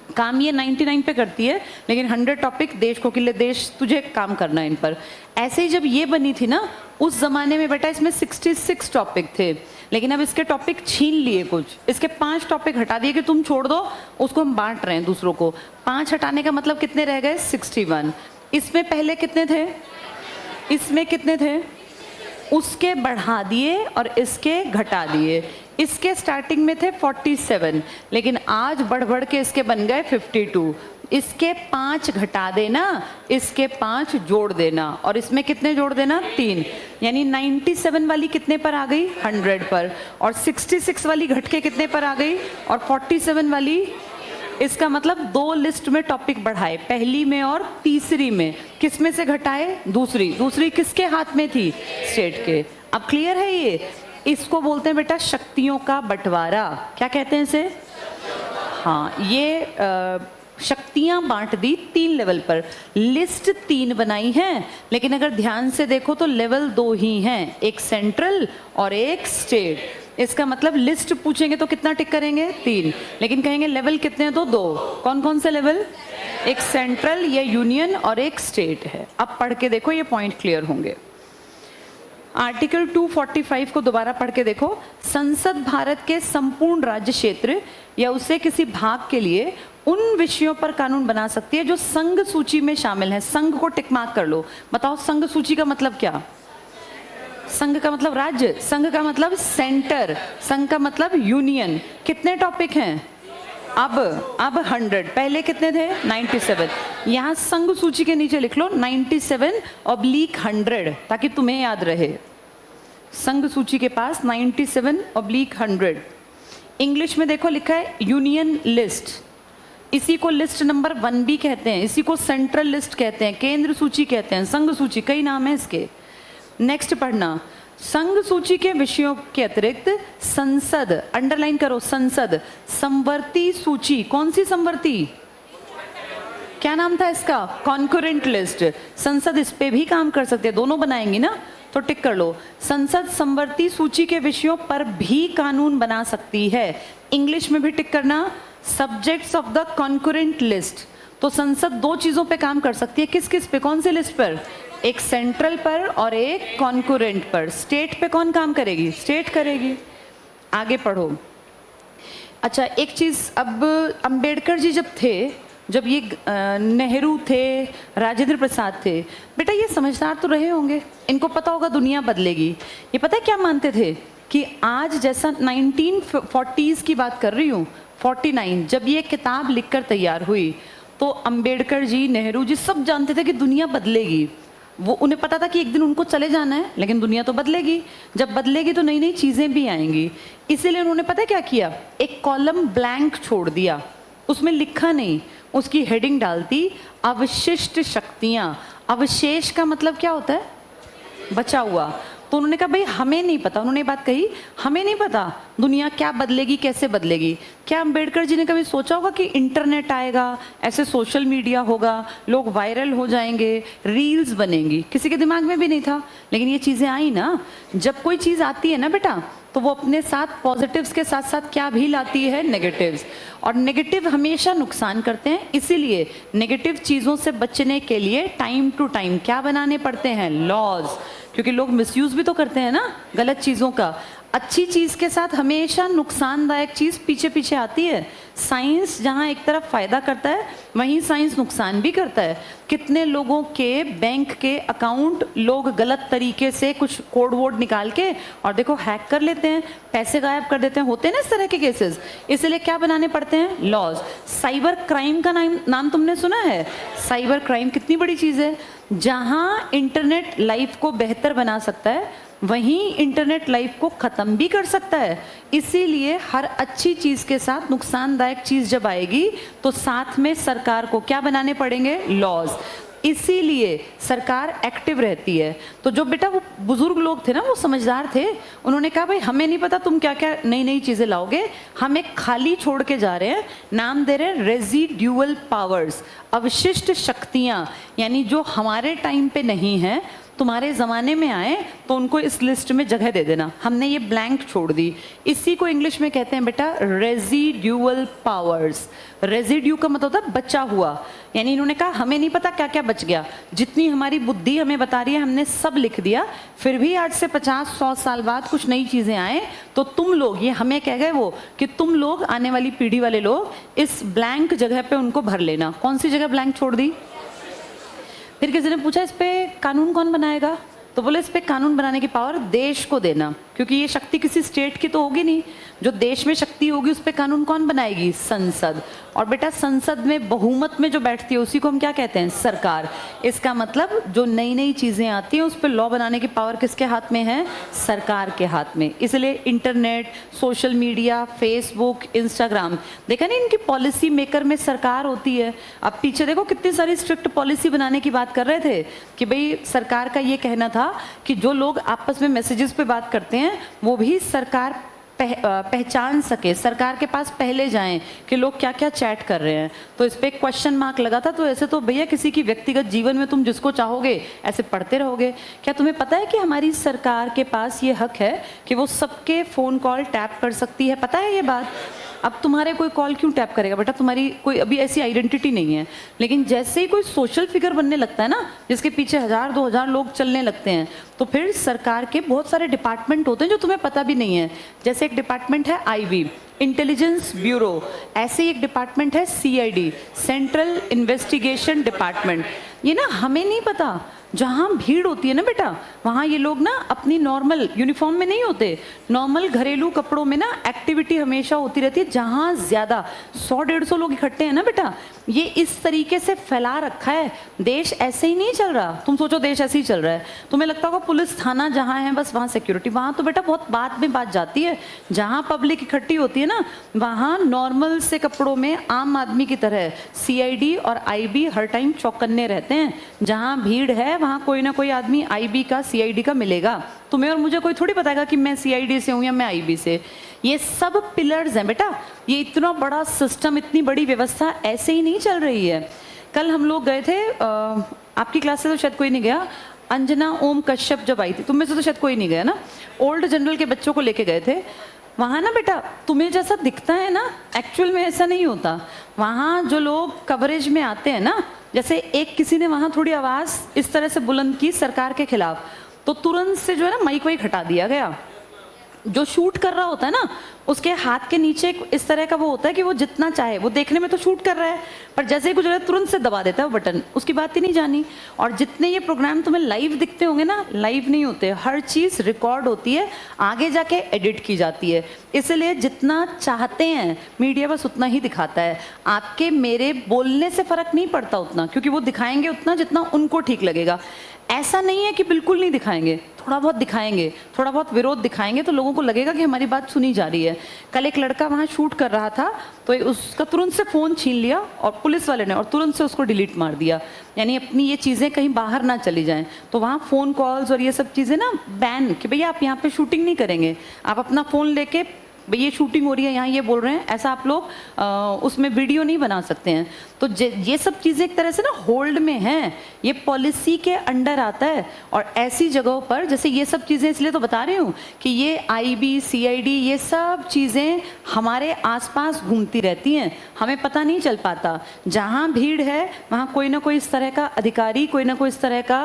काम ये 99 पे करती है, लेकिन 100 टॉपिक देश को, के लिए देश तुझे काम करना है इन पर। ऐसे ही जब ये बनी थी ना, उस जमाने में बेटा इसमें 66 टॉपिक थे, लेकिन अब इसके टॉपिक छीन लिए कुछ, इसके 5 टॉपिक हटा दिए कि तुम छोड़ दो, उसको हम बांट रहे हैं दूसरों को। 5 हटाने का मतलब कितने रह गए, 61। इसमें पहले कितने थे, इसमें कितने थे, उसके बढ़ा दिए और इसके घटा दिए। इसके स्टार्टिंग में थे 47, लेकिन आज बढ़ बढ़ के इसके बन गए 52। इसके 5 घटा देना, इसके 5 जोड़ देना, और इसमें कितने जोड़ देना, 3। यानी 97 वाली कितने पर आ गई, 100 पर, और 66 वाली घट के कितने पर आ गई, और 47 वाली। इसका मतलब 2 लिस्ट में टॉपिक बढ़ाए, पहली में और तीसरी में। किस में से घटाए, दूसरी। दूसरी किसके हाथ में थी, स्टेट के। अब क्लियर है ये। इसको बोलते हैं बेटा शक्तियों का बंटवारा। क्या कहते हैं इसे, हाँ, ये शक्तियां बांट दी 3 लेवल पर। लिस्ट 3 बनाई है, लेकिन अगर ध्यान से देखो तो लेवल 2 ही हैं, एक सेंट्रल और एक स्टेट। इसका मतलब लिस्ट पूछेंगे तो कितना टिक करेंगे, 3, लेकिन कहेंगे लेवल कितने हैं तो 2। कौन कौन से लेवल, एक सेंट्रल या यूनियन और एक स्टेट है। अब पढ़ के देखो, ये पॉइंट क्लियर होंगे। आर्टिकल 245 को दोबारा पढ़ के देखो। संसद भारत के संपूर्ण राज्य क्षेत्र या उससे किसी भाग के लिए उन विषयों पर कानून बना सकती है जो संघ सूची में शामिल है। संघ को टिक मार्क कर लो। बताओ संघ सूची का मतलब क्या, संघ का मतलब राज्य, संघ का मतलब सेंटर, संघ का मतलब यूनियन। कितने टॉपिक हैं, अब 100, पहले कितने थे, 97। यहाँ संघ सूची के नीचे लिख लो 97/100, ताकि तुम्हें याद रहे। संघ सूची के पास 97/100। इंग्लिश में देखो लिखा है यूनियन लिस्ट, इसी को लिस्ट नंबर 1 भी कहते हैं, इसी को सेंट्रल लिस्ट कहते हैं, केंद्र सूची कहते हैं, संघ सूची, कई नाम है इसके। नेक्स्ट पढ़ना, संघ सूची के विषयों के अतिरिक्त संसद, अंडरलाइन करो, संसद समवर्ती सूची। कौन सी समवर्ती, क्या नाम था इसका? Concurrent list. संसद इस पे भी काम कर सकते हैं, दोनों बनाएंगी ना, तो टिक कर लो। संसद समवर्ती सूची के विषयों पर भी कानून बना सकती है। इंग्लिश में भी टिक करना, subjects of the concurrent list. तो संसद दो चीजों पे काम कर सकती है, किस किस पे, कौन से लिस्ट पर? एक सेंट्रल पर और एक कॉन्करेंट पर। स्टेट पे कौन काम करेगी? स्टेट करेगी। आगे पढ़ो। अच्छा, एक चीज, अब अंबेडकर जी जब थे, जब ये नेहरू थे, राजेंद्र प्रसाद थे, बेटा ये समझदार तो रहे होंगे, इनको पता होगा दुनिया बदलेगी। ये पता है क्या मानते थे कि आज जैसा 1940s की बात कर रही हूँ, 49 जब ये किताब लिखकर तैयार हुई, तो अंबेडकर जी, नेहरू जी सब जानते थे कि दुनिया बदलेगी। वो उन्हें पता था कि एक दिन उनको चले जाना है, लेकिन दुनिया तो बदलेगी। जब बदलेगी तो नई नई चीज़ें भी आएंगी। इसीलिए उन्होंने पता है क्या किया? एक कॉलम ब्लैंक छोड़ दिया, उसमें लिखा नहीं, उसकी हेडिंग डालती अवशिष्ट शक्तियाँ। अवशेष का मतलब क्या होता है? बचा हुआ। तो उन्होंने कहा भाई हमें नहीं पता, उन्होंने बात कही, हमें नहीं पता दुनिया क्या बदलेगी, कैसे बदलेगी। क्या अंबेडकर जी ने कभी सोचा होगा कि इंटरनेट आएगा, ऐसे सोशल मीडिया होगा, लोग वायरल हो जाएंगे, रील्स बनेंगी? किसी के दिमाग में भी नहीं था। लेकिन ये चीज़ें आई ना। जब कोई चीज़ आती है ना बेटा, तो वो अपने साथ पॉजिटिव्स के साथ साथ क्या भी लाती है? नेगेटिव्स। और नेगेटिव हमेशा नुकसान करते हैं, इसीलिए नेगेटिव चीज़ों से बचने के लिए टाइम टू टाइम क्या बनाने पड़ते हैं? लॉज। क्योंकि लोग मिसयूज भी तो करते हैं ना गलत चीज़ों का। अच्छी चीज़ के साथ हमेशा नुकसानदायक चीज़ पीछे पीछे आती है। साइंस जहाँ एक तरफ फ़ायदा करता है, वहीं साइंस नुकसान भी करता है। कितने लोगों के बैंक के अकाउंट लोग गलत तरीके से कुछ कोड वोड निकाल के और देखो हैक कर लेते हैं, पैसे गायब कर देते हैं, होते हैं ना इस तरह के केसेस। इसलिए क्या बनाने पड़ते हैं? लॉज। साइबर क्राइम का नाम तुमने सुना है? साइबर क्राइम कितनी बड़ी चीज़ है। जहाँ इंटरनेट लाइफ को बेहतर बना सकता है, वहीं इंटरनेट लाइफ को ख़त्म भी कर सकता है। इसीलिए हर अच्छी चीज़ के साथ नुकसानदायक चीज़ जब आएगी, तो साथ में सरकार को क्या बनाने पड़ेंगे? लॉज। इसीलिए सरकार एक्टिव रहती है। तो जो बेटा वो बुजुर्ग लोग थे ना, वो समझदार थे, उन्होंने कहा भाई हमें नहीं पता तुम क्या क्या नई नई चीज़ें लाओगे, हम एक खाली छोड़ के जा रहे हैं, नाम दे रहे हैं रेजिड्यूअल पावर्स, अवशिष्ट शक्तियाँ। यानी जो हमारे टाइम पे नहीं है, तुम्हारे ज़माने में आए, तो उनको इस लिस्ट में जगह दे देना। हमने ये ब्लैंक छोड़ दी। इसी को इंग्लिश में कहते हैं बेटा रेजिड्यूअल पावर्स। रेजिड्यू का मतलब होता है बचा हुआ। यानी इन्होंने कहा हमें नहीं पता क्या क्या बच गया, जितनी हमारी बुद्धि हमें बता रही है हमने सब लिख दिया, फिर भी आज से 50-100 साल बाद कुछ नई चीज़ें आए, तो तुम लोग, ये हमें कह गए वो कि तुम लोग, आने वाली पीढ़ी वाले लोग, इस ब्लैंक जगह पे उनको भर लेना। कौन सी जगह ब्लैंक छोड़ दी? फिर किसी ने पूछा इस पे कानून कौन बनाएगा? तो बोले इस पे कानून बनाने की पावर देश को देना, क्योंकि ये शक्ति किसी स्टेट की तो होगी नहीं। जो देश में शक्ति होगी उस पे कानून कौन बनाएगी? संसद। और बेटा संसद में बहुमत में जो बैठती है उसी को हम क्या कहते हैं? सरकार। इसका मतलब जो नई नई चीज़ें आती हैं उस पर लॉ बनाने की पावर किसके हाथ में है? सरकार के हाथ में। इसलिए internet, social media, Facebook, Instagram, देखा नहीं, इनकी पॉलिसी मेकर में सरकार होती है। अब पीछे देखो कितनी सारी स्ट्रिक्ट पॉलिसी बनाने की बात कर रहे थे कि भाई सरकार का ये कहना था कि जो लोग आपस में मैसेजेस पे बात करते हैं वो भी सरकार पहचान सके, सरकार के पास पहले जाएं कि लोग क्या क्या चैट कर रहे हैं। तो इस पे एक क्वेश्चन मार्क लगा था। तो ऐसे तो भैया किसी की व्यक्तिगत जीवन में तुम जिसको चाहोगे ऐसे पढ़ते रहोगे। क्या तुम्हें पता है कि हमारी सरकार के पास ये हक है कि वो सबके फ़ोन कॉल टैप कर सकती है? पता है ये बात? अब तुम्हारे कोई कॉल क्यों टैप करेगा बेटा? तुम्हारी कोई अभी ऐसी आइडेंटिटी नहीं है। लेकिन जैसे ही कोई सोशल फिगर बनने लगता है ना, जिसके पीछे 1000-2000 लोग चलने लगते हैं, तो फिर सरकार के बहुत सारे डिपार्टमेंट होते हैं जो तुम्हें पता भी नहीं है। जैसे एक डिपार्टमेंट है आईबी, इंटेलिजेंस ब्यूरो, ऐसे ही एक डिपार्टमेंट है सीआईडी, सेंट्रल इन्वेस्टिगेशन डिपार्टमेंट। ये ना हमें नहीं पता। जहाँ भीड़ होती है ना बेटा, वहाँ ये लोग ना अपनी नॉर्मल यूनिफॉर्म में नहीं होते, नॉर्मल घरेलू कपड़ों में ना एक्टिविटी हमेशा होती रहती है। जहाँ ज़्यादा 100-150 लोग इकट्ठे हैं ना बेटा, ये इस तरीके से फैला रखा है। देश ऐसे ही नहीं चल रहा। तुम सोचो देश ऐसे ही चल रहा है, तुम्हें लगता होगा पुलिस थाना जहाँ है बस वहाँ सिक्योरिटी, वहाँ तो बेटा बहुत बाद में बात जाती है। जहाँ पब्लिक इकट्ठी होती है ना, वहाँ नॉर्मल से कपड़ों में आम आदमी की तरह सीआईडी और आईबी हर टाइम चौकन्ने रहते हैं। जहाँ भीड़ है वहाँ कोई ना कोई आदमी आईबी का, सीआईडी का मिलेगा। तुम्हें और मुझे कोई थोड़ी बताएगा कि मैं सीआईडी से हूँ या मैं आईबी से। ये सब पिलर्स हैं बेटा। ये इतना बड़ा सिस्टम, इतनी बड़ी व्यवस्था ऐसे ही नहीं चल रही है। कल हम लोग गए थे, आपकी क्लास से तो शायद कोई नहीं गया, अंजना ओम कश्यप जब आई थी, तुम में से तो शायद कोई नहीं गया ना, ओल्ड जनरल के बच्चों को लेके गए थे। वहाँ ना बेटा, तुम्हें जैसा दिखता है ना, एक्चुअल में ऐसा नहीं होता। वहाँ जो लोग कवरेज में आते हैं ना, जैसे एक किसी ने वहाँ थोड़ी आवाज़ इस तरह से बुलंद की सरकार के खिलाफ, तो तुरंत से जो है ना माइक वाइक हटा दिया गया। जो शूट कर रहा होता है ना, उसके हाथ के नीचे इस तरह का वो होता है कि वो जितना चाहे, वो देखने में तो शूट कर रहा है, पर जैसे ही कुछ रहा है तुरंत से दबा देता है वो बटन, उसकी बात ही नहीं जानी। और जितने ये प्रोग्राम तुम्हें लाइव दिखते होंगे ना, लाइव नहीं होते, हर चीज़ रिकॉर्ड होती है, आगे जाके एडिट की जाती है। इसलिए जितना चाहते हैं मीडिया बस उतना ही दिखाता है, आपके मेरे बोलने से फ़र्क नहीं पड़ता उतना, क्योंकि वो दिखाएंगे उतना जितना उनको ठीक लगेगा। ऐसा नहीं है कि बिल्कुल नहीं दिखाएंगे, थोड़ा बहुत दिखाएंगे, थोड़ा बहुत विरोध दिखाएंगे, तो लोगों को लगेगा कि हमारी बात सुनी जा रही है। कल एक लड़का वहाँ शूट कर रहा था, तो उसका तुरंत से फ़ोन छीन लिया और पुलिस वाले ने, और तुरंत से उसको डिलीट मार दिया, यानी अपनी ये चीज़ें कहीं बाहर ना चली जाएं। तो वहाँ फ़ोन कॉल्स और ये सब चीज़ें ना बैन, कि भैया आप यहाँ पे शूटिंग नहीं करेंगे, आप अपना फ़ोन लेके भाई ये शूटिंग हो रही है, यहाँ ये बोल रहे हैं, ऐसा आप लोग उसमें वीडियो नहीं बना सकते हैं। तो ये सब चीज़ें एक तरह से ना होल्ड में हैं, ये पॉलिसी के अंडर आता है। और ऐसी जगहों पर जैसे ये सब चीज़ें, इसलिए तो बता रही हूँ कि ये IB CID ये सब चीज़ें हमारे आसपास घूमती रहती हैं, हमें पता नहीं चल पाता। जहाँ भीड़ है वहाँ कोई ना कोई इस तरह का अधिकारी, कोई ना कोई इस तरह का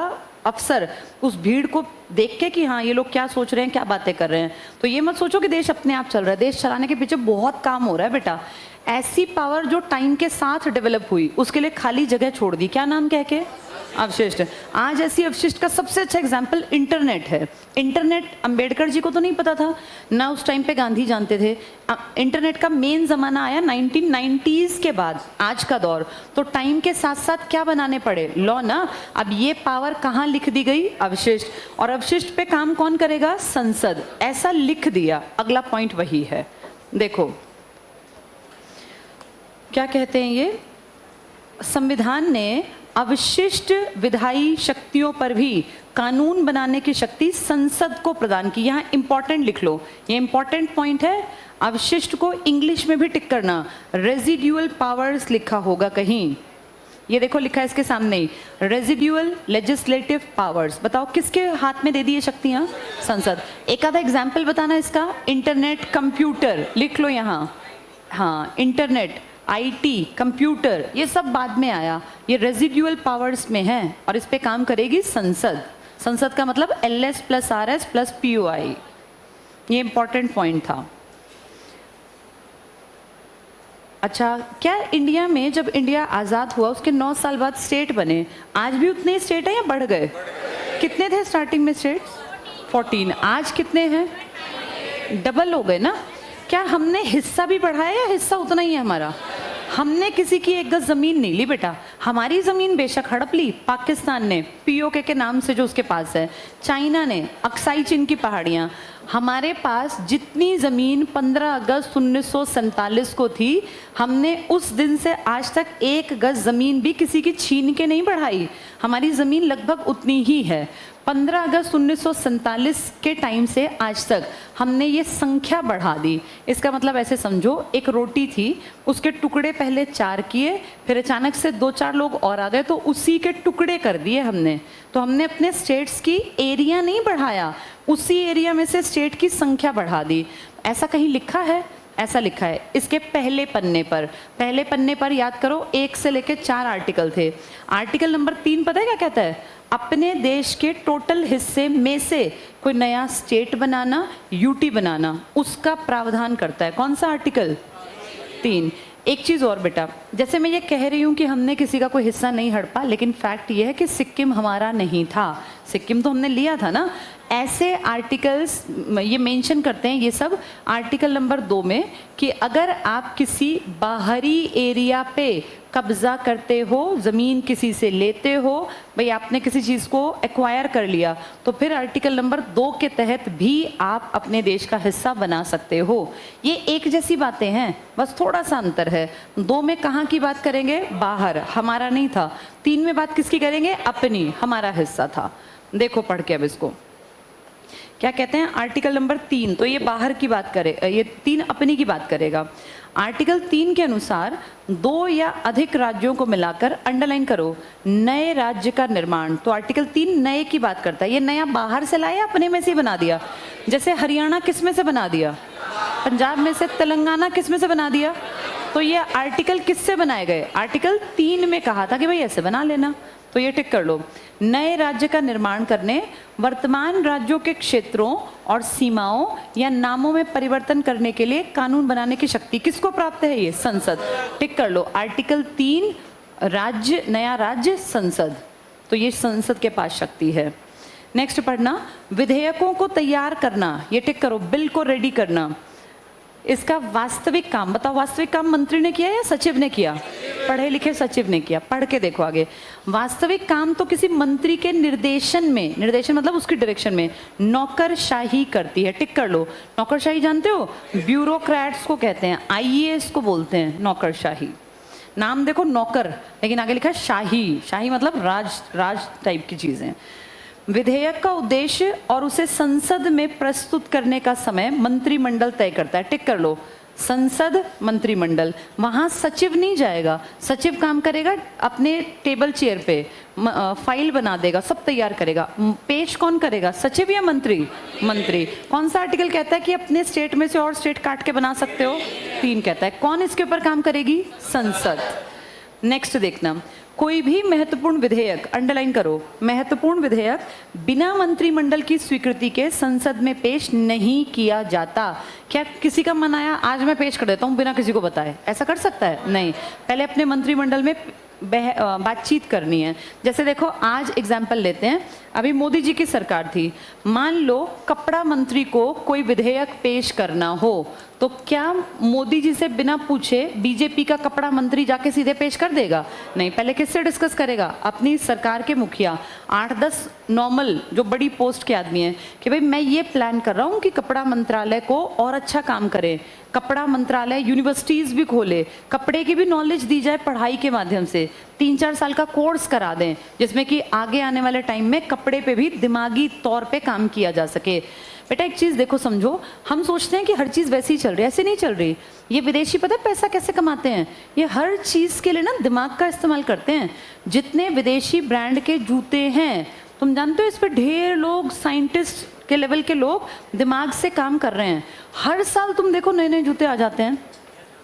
अफसर उस भीड़ को देख के कि हाँ ये लोग क्या सोच रहे हैं, क्या बातें कर रहे हैं। तो ये मत सोचो कि देश अपने आप चल रहा है, देश चलाने के पीछे बहुत काम हो रहा है बेटा। ऐसी पावर जो टाइम के साथ डेवलप हुई, उसके लिए खाली जगह छोड़ दी, क्या नाम कह के? अवशिष्ट। आज ऐसी अवशिष्ट का सबसे अच्छा एग्जाम्पल इंटरनेट है। इंटरनेट अंबेडकर जी को तो नहीं पता था ना, उस टाइम पे गांधी जानते थे। इंटरनेट का मेन ज़माना आया 1990s के बाद, आज का दौर। तो टाइम के साथ साथ क्या बनाने पड़े? लॉ ना। अब ये पावर कहाँ लिख दी गई? अवशिष्ट। और अवशिष्ट पे काम कौन करेगा? संसद। ऐसा लिख दिया। अगला पॉइंट वही है, देखो क्या कहते हैं ये, संविधान ने अवशिष्ट विधायी शक्तियों पर भी कानून बनाने की शक्ति संसद को प्रदान की। यहाँ इंपॉर्टेंट लिख लो, ये इंपॉर्टेंट पॉइंट है। अवशिष्ट को इंग्लिश में भी टिक करना, रेजिड्यूअल पावर्स लिखा होगा कहीं, ये देखो लिखा है इसके सामने ही, रेजिड्यूअल लेजिस्लेटिव पावर्स। बताओ किसके हाथ में दे दी ये शक्तियाँ? संसद। एक आधा एग्जाम्पल बताना इसका। इंटरनेट, कंप्यूटर लिख लो यहाँ, हाँ इंटरनेट, IT, कंप्यूटर, ये सब बाद में आया, ये रेजिड्यूअल पावर्स में है और इस पे काम करेगी संसद। संसद का मतलब LS + RS + POI। ये इंपॉर्टेंट पॉइंट था। अच्छा, क्या इंडिया में जब इंडिया आज़ाद हुआ उसके 9 साल बाद स्टेट बने, आज भी उतने स्टेट हैं या बढ़ गए? कितने थे स्टार्टिंग में स्टेट्स? 14। आज कितने हैं? डबल हो गए ना। क्या हमने हिस्सा भी बढ़ाया या हिस्सा उतना ही है हमारा? हमने किसी की एक गज ज़मीन नहीं ली बेटा, हमारी ज़मीन बेशक हड़प ली पाकिस्तान ने, POK के नाम से जो उसके पास है, चाइना ने अक्साई चीन की पहाड़ियाँ। हमारे पास जितनी ज़मीन 15 अगस्त 1947 को थी, हमने उस दिन से आज तक एक गज ज़मीन भी किसी की छीन के नहीं बढ़ाई, हमारी ज़मीन लगभग उतनी ही है। 15 अगस्त 1947 के टाइम से आज तक हमने ये संख्या बढ़ा दी। इसका मतलब ऐसे समझो, एक रोटी थी, उसके टुकड़े पहले 4 किए, फिर अचानक से 2-4 लोग और आ गए तो उसी के टुकड़े कर दिए हमने। तो हमने अपने स्टेट्स की एरिया नहीं बढ़ाया, उसी एरिया में से स्टेट की संख्या बढ़ा दी। ऐसा कहीं लिखा है? ऐसा लिखा है इसके पहले पन्ने पर याद करो, 1 से लेकर 4 आर्टिकल थे। आर्टिकल नंबर 3 पता है क्या कहता है? अपने देश के टोटल हिस्से में से कोई नया स्टेट बनाना, UT बनाना, उसका प्रावधान करता है। कौन सा आर्टिकल? 3। एक चीज़ और बेटा, जैसे मैं ये कह रही हूँ कि हमने किसी का कोई हिस्सा नहीं हड़पा, लेकिन फैक्ट ये है कि सिक्किम हमारा नहीं था, सिक्किम तो हमने लिया था ना। ऐसे आर्टिकल्स ये मेंशन करते हैं ये सब आर्टिकल नंबर 2 में कि अगर आप किसी बाहरी एरिया पे कब्जा करते हो, ज़मीन किसी से लेते हो, भाई आपने किसी चीज़ को एक्वायर कर लिया, तो फिर आर्टिकल नंबर 2 के तहत भी आप अपने देश का हिस्सा बना सकते हो। ये एक जैसी बातें हैं, बस थोड़ा सा अंतर है। 2 में कहाँ की बात करेंगे? बाहर, हमारा नहीं था। 3 में बात किसकी करेंगे? अपनी, हमारा हिस्सा था। देखो पढ़ के अब इसको क्या कहते हैं। आर्टिकल नंबर 3 तो ये बाहर की बात करे, ये 3 अपनी की बात करेगा। आर्टिकल 3 के अनुसार 2 या अधिक राज्यों को मिलाकर, अंडरलाइन करो, नए राज्य का निर्माण। तो आर्टिकल 3 नए की बात करता है। ये नया बाहर से लाया, अपने में से बना दिया। जैसे हरियाणा किस में से बना दिया? पंजाब में से। तेलंगाना किस में से बना दिया? तो ये आर्टिकल किससे बनाए गए? आर्टिकल 3 में कहा था कि भाई ऐसे बना लेना, तो ये टिक कर लो। नए राज्य का निर्माण करने, वर्तमान राज्यों के क्षेत्रों और सीमाओं या नामों में परिवर्तन करने के लिए कानून बनाने की शक्ति किसको प्राप्त है? ये संसद। टिक कर लो। आर्टिकल 3 राज्य, नया राज्य, संसद, तो ये संसद के पास शक्ति है। नेक्स्ट पढ़ना, विधेयकों को तैयार करना, ये टिक करो, बिल को रेडी करना। इसका वास्तविक काम बताओ, वास्तविक काम मंत्री ने किया या सचिव ने किया? पढ़े लिखे सचिव ने किया। पढ़ के देखो आगे। वास्तविक काम तो किसी मंत्री के निर्देशन में, निर्देशन मतलब उसकी डायरेक्शन में, नौकरशाही करती है। टिक कर लो। नौकरशाही जानते हो? ब्यूरोक्रेट्स को कहते हैं, आईएएस को बोलते हैं नौकरशाही। नाम देखो नौकर, लेकिन आगे लिखा है शाही। शाही मतलब राज टाइप की चीजें। विधेयक का उद्देश्य और उसे संसद में प्रस्तुत करने का समय मंत्रिमंडल तय करता है। टिक कर लो। संसद, मंत्रिमंडल, वहां सचिव नहीं जाएगा। सचिव काम करेगा अपने टेबल चेयर पे, फाइल बना देगा, सब तैयार करेगा। पेश कौन करेगा? सचिव या मंत्री? मंत्री। कौन सा आर्टिकल कहता है कि अपने स्टेट में से और स्टेट काट के बना सकते हो? 3 कहता है। कौन इसके ऊपर काम करेगी? संसद। नेक्स्ट देखना, कोई भी महत्वपूर्ण विधेयक, अंडरलाइन करो, महत्वपूर्ण विधेयक बिना मंत्रिमंडल की स्वीकृति के संसद में पेश नहीं किया जाता। क्या किसी का मन आया आज मैं पेश कर देता हूं बिना किसी को बताए? ऐसा कर सकता है? नहीं, पहले अपने मंत्रिमंडल में बातचीत करनी है। जैसे देखो, आज एग्जाम्पल लेते हैं, अभी मोदी जी की सरकार थी, मान लो कपड़ा मंत्री को कोई विधेयक पेश करना हो, तो क्या मोदी जी से बिना पूछे बीजेपी का कपड़ा मंत्री जाके सीधे पेश कर देगा? नहीं, पहले किससे डिस्कस करेगा? अपनी सरकार के मुखिया, 8-10 नॉर्मल जो बड़ी पोस्ट के आदमी हैं, कि भाई मैं ये प्लान कर रहा हूँ कि कपड़ा मंत्रालय को और अच्छा काम करें, कपड़ा मंत्रालय यूनिवर्सिटीज भी खोले, कपड़े की भी नॉलेज दी जाए पढ़ाई के माध्यम से, 3-4 साल का कोर्स करा दें जिसमें कि आगे आने वाले टाइम में कपड़े पे भी दिमागी तौर पे काम किया जा सके। बेटा एक चीज देखो, समझो, हम सोचते हैं कि हर चीज वैसी ही चल रही है, ऐसे नहीं चल रही। ये विदेशी पता है पैसा कैसे कमाते हैं? ये हर चीज के लिए ना दिमाग का इस्तेमाल करते हैं। जितने विदेशी ब्रांड के जूते हैं, तुम जानते हो इस पर ढेर लोग, साइंटिस्ट के लेवल के लोग दिमाग से काम कर रहे हैं। हर साल तुम देखो नए नए जूते आ जाते हैं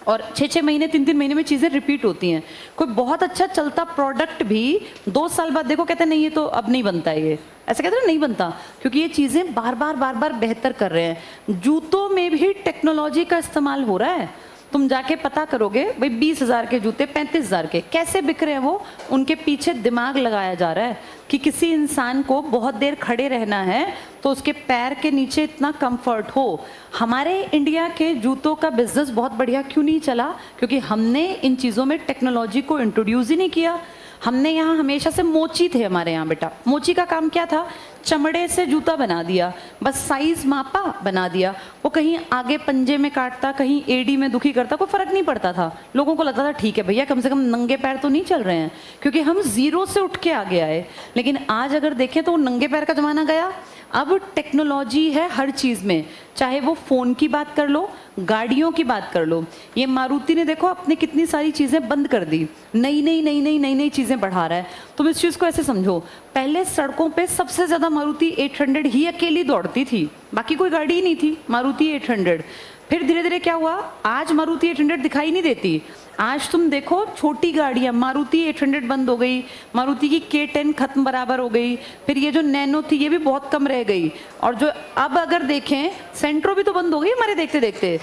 और 6-6 महीने 3-3 महीने में चीज़ें रिपीट होती हैं। कोई बहुत अच्छा चलता प्रोडक्ट भी 2 साल बाद देखो कहते हैं नहीं ये तो अब नहीं बनता है, ये ऐसा कहते हैं नहीं बनता, क्योंकि ये चीज़ें बार बार बेहतर कर रहे हैं। जूतों में भी टेक्नोलॉजी का इस्तेमाल हो रहा है। तुम जाके पता करोगे भाई 20,000 के जूते 35,000 के कैसे बिक रहे हैं, वो उनके पीछे दिमाग लगाया जा रहा है कि किसी इंसान को बहुत देर खड़े रहना है तो उसके पैर के नीचे इतना कंफर्ट हो। हमारे इंडिया के जूतों का बिजनेस बहुत बढ़िया क्यों नहीं चला? क्योंकि हमने इन चीज़ों में टेक्नोलॉजी को इंट्रोड्यूस ही नहीं किया। हमने यहाँ हमेशा से मोची थे हमारे यहाँ बेटा, मोची का काम क्या था? चमड़े से जूता बना दिया, बस साइज मापा बना दिया। वो कहीं आगे पंजे में काटता, कहीं एडी में दुखी करता, कोई फर्क नहीं पड़ता था। लोगों को लगता था ठीक है भैया कम से कम नंगे पैर तो नहीं चल रहे हैं, क्योंकि हम जीरो से उठ के आगे आए। लेकिन आज अगर देखें तो वो नंगे पैर का जमाना गया। अब टेक्नोलॉजी है हर चीज़ में, चाहे वो फ़ोन की बात कर लो, गाड़ियों की बात कर लो। ये मारुति ने देखो अपने कितनी सारी चीज़ें बंद कर दी, नई चीज़ें बढ़ा रहा है। तुम इस चीज़ को ऐसे समझो, पहले सड़कों पे सबसे ज़्यादा मारुति 800 ही अकेली दौड़ती थी, बाकी कोई गाड़ी ही नहीं थी, मारुति 800। फिर धीरे धीरे क्या हुआ, आज मारुति 800 दिखाई नहीं देती। आज तुम देखो छोटी गाड़ियाँ, मारुति 800 बंद हो गई, मारुति की K10 खत्म बराबर हो गई, फिर ये जो नैनो थी ये भी बहुत कम रह गई, और जो अब अगर देखें सेंट्रो भी तो बंद हो गई हमारे देखते देखते।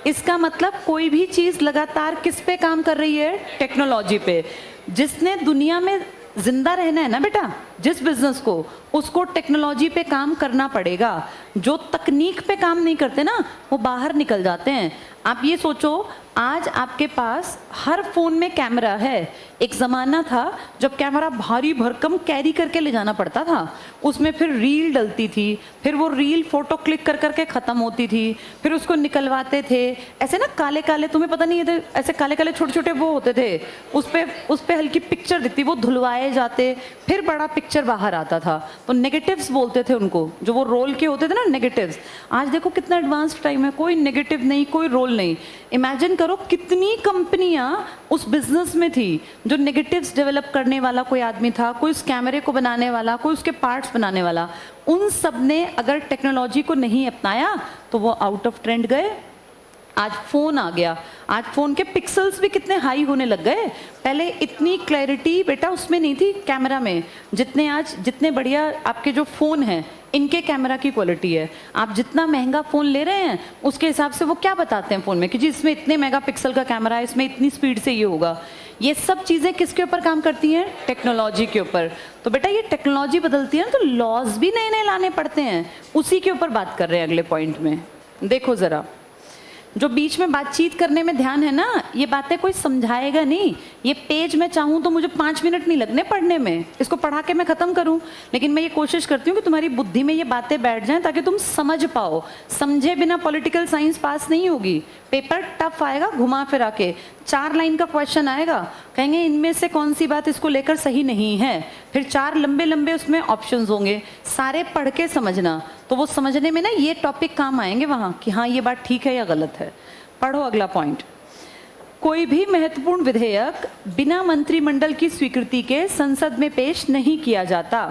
इसका मतलब कोई भी चीज़ लगातार किस पे काम कर रही है? टेक्नोलॉजी पे। जिसने दुनिया में जिंदा रहना है ना बेटा, जिस बिजनेस को, उसको टेक्नोलॉजी पे काम करना पड़ेगा। जो तकनीक पे काम नहीं करते ना वो बाहर निकल जाते हैं। आप ये सोचो, आज आपके पास हर फोन में कैमरा है। एक ज़माना था जब कैमरा भारी भरकम कैरी करके ले जाना पड़ता था, उसमें फिर रील डलती थी, फिर वो रील फोटो क्लिक कर करके ख़त्म होती थी, फिर उसको निकलवाते थे ऐसे ना काले काले, तुम्हें पता नहीं है ऐसे काले काले छोटे छोटे वो होते थे, उस पर हल्की पिक्चर दिखती, वो धुलवाए जाते, फिर बड़ा पिक्चर बाहर आता था। तो नेगेटिव्स बोलते थे उनको, जो वो रोल के होते थे ना नेगेटिव्स। आज देखो कितना एडवांस टाइम है, कोई नेगेटिव नहीं, कोई रोल बिल्कुल नहीं। इमेजिन करो कितनी कंपनियां उस बिजनेस में थी, जो नेगेटिव्स डेवलप करने वाला कोई आदमी था, कोई उस कैमरे को बनाने वाला, कोई उसके पार्ट्स बनाने वाला, उन सब ने अगर टेक्नोलॉजी को नहीं अपनाया तो वो आउट ऑफ ट्रेंड गए। आज फोन आ गया, आज फोन के पिक्सल्स भी कितने हाई होने लग गए। पहले इतनी क्लैरिटी बेटा उसमें नहीं थी कैमरा में, जितने बढ़िया आपके जो फोन हैं इनके कैमरा की क्वालिटी है। आप जितना महंगा फ़ोन ले रहे हैं उसके हिसाब से वो क्या बताते हैं फ़ोन में कि जी इसमें इतने मेगापिक्सल का कैमरा है, इसमें इतनी स्पीड से ये होगा। ये सब चीज़ें किसके ऊपर काम करती हैं? टेक्नोलॉजी के ऊपर। तो बेटा ये टेक्नोलॉजी बदलती है ना, तो लॉज भी नए नए लाने पड़ते हैं। उसी के ऊपर बात कर रहे हैं अगले पॉइंट में। देखो ज़रा, जो बीच में बातचीत करने में ध्यान है ना, ये बातें कोई समझाएगा नहीं। ये पेज मैं चाहूँ तो मुझे 5 मिनट नहीं लगने पढ़ने में, इसको पढ़ा के मैं ख़त्म करूँ, लेकिन मैं ये कोशिश करती हूँ कि तुम्हारी बुद्धि में ये बातें बैठ जाएं ताकि तुम समझ पाओ। समझे बिना पॉलिटिकल साइंस पास नहीं होगी। पेपर टफ आएगा, घुमा फिरा के 4 लाइन का क्वेश्चन आएगा, कहेंगे इनमें से कौन सी बात इसको लेकर सही नहीं है, फिर 4 लंबे लंबे उसमें ऑप्शंस होंगे, सारे पढ़ के समझना। तो वो समझने में ना ये टॉपिक काम आएंगे वहाँ कि हाँ ये बात ठीक है या गलत है। पढ़ो अगला पॉइंट। कोई भी महत्वपूर्ण विधेयक बिना मंत्रिमंडल की स्वीकृति के संसद में पेश नहीं किया जाता।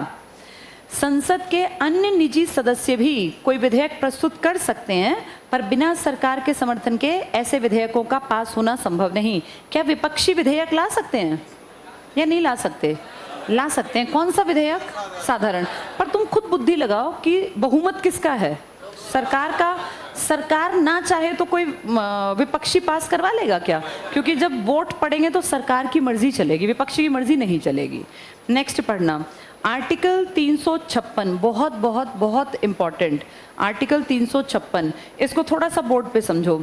संसद के अन्य निजी सदस्य भी कोई विधेयक प्रस्तुत कर सकते हैं, पर बिना सरकार के समर्थन के ऐसे विधेयकों का पास होना संभव नहीं। क्या विपक्षी विधेयक ला सकते हैं या नहीं ला सकते? ला सकते हैं। कौन सा विधेयक? साधारण। पर तुम खुद बुद्धि लगाओ कि बहुमत किसका है? सरकार का। सरकार ना चाहे तो कोई विपक्षी पास करवा लेगा क्या? क्योंकि जब वोट पड़ेंगे तो सरकार की मर्जी चलेगी, विपक्षी की मर्जी नहीं चलेगी। नेक्स्ट पढ़ना, आर्टिकल 356, बहुत बहुत बहुत इंपॉर्टेंट। आर्टिकल 356, इसको थोड़ा सा बोर्ड पे समझो।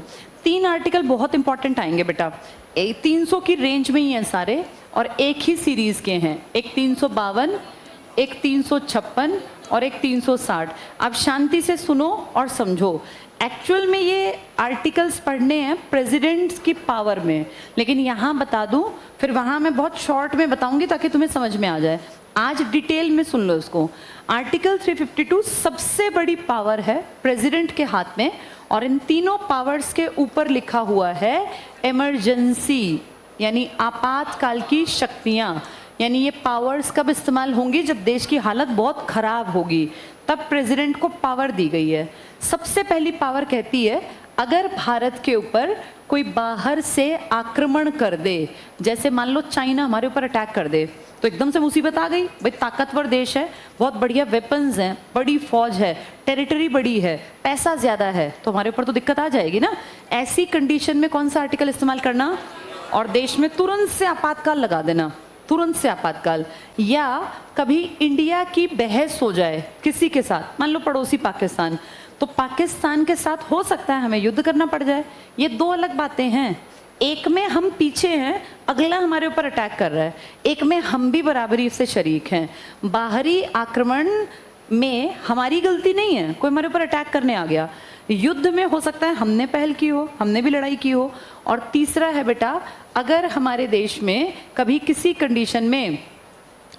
3 आर्टिकल बहुत इंपॉर्टेंट आएंगे बेटा, 300 की रेंज में ही हैं सारे और एक ही सीरीज के हैं। एक 352, एक 356 और एक 360। अब शांति से सुनो और समझो। एक्चुअल में ये आर्टिकल्स पढ़ने हैं प्रेसिडेंट्स की पावर में, लेकिन यहाँ बता दूं, फिर वहाँ मैं बहुत शॉर्ट में बताऊंगी ताकि तुम्हें समझ में आ जाए। आज डिटेल में सुन लो इसको। आर्टिकल 352 सबसे बड़ी पावर है प्रेसिडेंट के हाथ में, और इन तीनों पावर्स के ऊपर लिखा हुआ है इमरजेंसी, यानी आपातकाल की शक्तियाँ। यानी ये पावर्स कब इस्तेमाल होंगी? जब देश की हालत बहुत खराब होगी, तब प्रेसिडेंट को पावर दी गई है। सबसे पहली पावर कहती है अगर भारत के ऊपर कोई बाहर से आक्रमण कर दे, जैसे मान लो चाइना हमारे ऊपर अटैक कर दे, तो एकदम से मुसीबत आ गई। भाई ताकतवर देश है, बहुत बढ़िया वेपन्स हैं, बड़ी फौज है, टेरिटरी बड़ी है, पैसा ज़्यादा है, तो हमारे ऊपर तो दिक्कत आ जाएगी ना। ऐसी कंडीशन में कौन सा आर्टिकल इस्तेमाल करना? और देश में तुरंत से आपातकाल लगा देना, तुरंत से आपातकाल। या कभी इंडिया की बहस हो जाए किसी के साथ, मान लो पड़ोसी पाकिस्तान, तो पाकिस्तान के साथ हो सकता है हमें युद्ध करना पड़ जाए। ये 2 अलग बातें हैं। एक में हम पीछे हैं, अगला हमारे ऊपर अटैक कर रहा है, एक में हम भी बराबरी से शरीक हैं। बाहरी आक्रमण में हमारी गलती नहीं है, कोई हमारे ऊपर अटैक करने आ गया। युद्ध में हो सकता है हमने पहल की हो, हमने भी लड़ाई की हो। और तीसरा है बेटा, अगर हमारे देश में कभी किसी कंडीशन में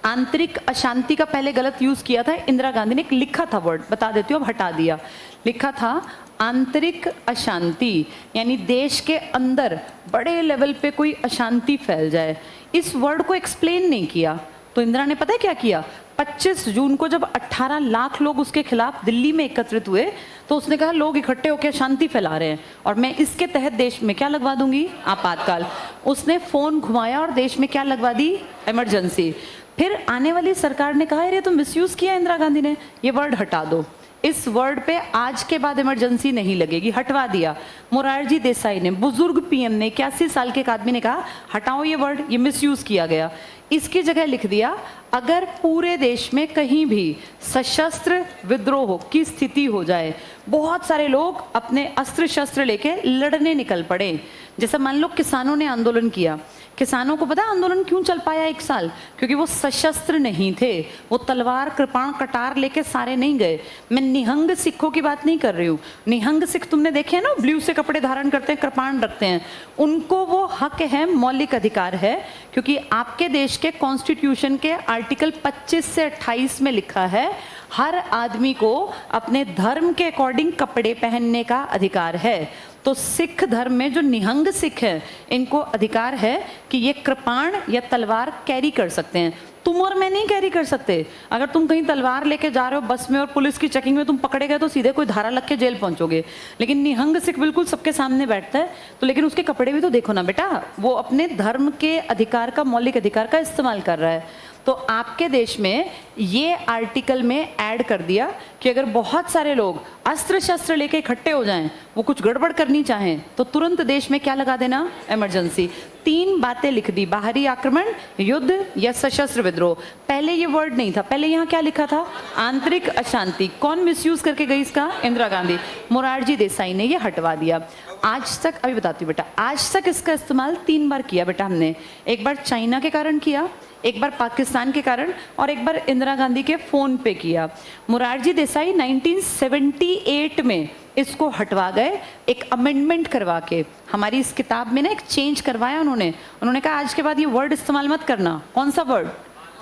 आंतरिक अशांति का पहले गलत यूज किया था, इंदिरा गांधी ने एक लिखा था वर्ड, बता देती हूँ, अब हटा दिया, लिखा था आंतरिक अशांति, यानी देश के अंदर बड़े लेवल पे कोई अशांति फैल जाए। इस वर्ड को एक्सप्लेन नहीं किया, तो इंदिरा ने पता है क्या किया? 25 जून को जब 18 लाख लोग उसके खिलाफ दिल्ली में एकत्रित हुए, तो उसने कहा लोग इकट्ठे होकर शांति फैला रहे हैं और मैं इसके तहत देश में क्या लगवा दूंगी? आपातकाल। उसने फोन घुमाया और देश में क्या लगवा दी? इमरजेंसी। फिर आने वाली सरकार ने कहा अरे तो मिसयूज किया इंदिरा गांधी ने, ये वर्ड हटा दो। इस वर्ड पे आज के बाद इमरजेंसी नहीं लगेगी, हटवा दिया। मोरारजी देसाई ने, बुजुर्ग पीएम ने, 81 साल के एक आदमी ने कहा हटाओ ये वर्ड, ये मिसयूज किया गया। इसकी जगह लिख दिया अगर पूरे देश में कहीं भी सशस्त्र विद्रोह की स्थिति हो जाए, बहुत सारे लोग अपने अस्त्र शस्त्र लेके लड़ने निकल पड़े, जैसे मान लो किसानों ने आंदोलन किया। किसानों को पता आंदोलन क्यों चल पाया 1 साल? क्योंकि वो सशस्त्र नहीं थे, वो तलवार कृपाण कटार लेके सारे नहीं गए। मैं निहंग सिखों की बात नहीं कर रही हूँ। निहंग सिख तुमने देखे हैं ना, ब्लू से कपड़े धारण करते हैं, कृपाण रखते हैं, उनको वो हक है, मौलिक अधिकार है, क्योंकि आपके देश के कॉन्स्टिट्यूशन के आर्टिकल 25 से 28 में लिखा है हर आदमी को अपने धर्म के अकॉर्डिंग कपड़े पहनने का अधिकार है। तो सिख धर्म में जो निहंग सिख है, इनको अधिकार है कि ये कृपाण या तलवार कैरी कर सकते हैं। तुम और मैं नहीं कैरी कर सकते। अगर तुम कहीं तलवार लेके जा रहे हो बस में और पुलिस की चेकिंग में तुम पकड़े गए तो सीधे कोई धारा लग के जेल पहुंचोगे। लेकिन निहंग सिख बिल्कुल सबके सामने बैठता है, तो लेकिन उसके कपड़े भी तो देखो ना बेटा, वो अपने धर्म के अधिकार का, मौलिक अधिकार का इस्तेमाल कर रहा है। तो आपके देश में ये आर्टिकल में ऐड कर दिया कि अगर बहुत सारे लोग अस्त्र शस्त्र लेके इकट्ठे हो जाएं, वो कुछ गड़बड़ करनी चाहें, तो तुरंत देश में क्या लगा देना, इमरजेंसी। 3 बातें लिख दी, बाहरी आक्रमण, युद्ध या सशस्त्र विद्रोह। पहले ये वर्ड नहीं था, पहले यहाँ क्या लिखा था, आंतरिक अशांति। कौन मिसयूज करके गई इसका, इंदिरा गांधी। मोरारजी देसाई ने ये हटवा दिया। आज तक, अभी बताती हूँ बेटा, आज तक इसका इस्तेमाल 3 बार किया बेटा हमने। एक बार चाइना के कारण किया, एक बार पाकिस्तान के कारण, और एक बार इंदिरा गांधी के फोन पे किया। मोरारजी देसाई 1978 में इसको हटवा गए, एक अमेंडमेंट करवा के। हमारी इस किताब में ना एक चेंज करवाया उन्होंने कहा आज के बाद ये वर्ड इस्तेमाल मत करना। कौन सा वर्ड,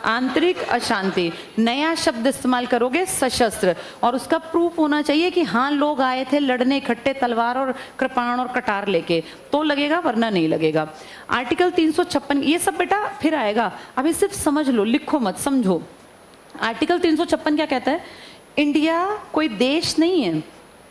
आंतरिक अशांति। नया शब्द इस्तेमाल करोगे सशस्त्र, और उसका प्रूफ होना चाहिए कि हाँ लोग आए थे लड़ने इकट्ठे तलवार और कृपाण और कटार लेके, तो लगेगा, वरना नहीं लगेगा। आर्टिकल 356, ये सब बेटा फिर आएगा, अभी सिर्फ समझ लो, लिखो मत, समझो। आर्टिकल 356 क्या कहता है, इंडिया कोई देश नहीं है।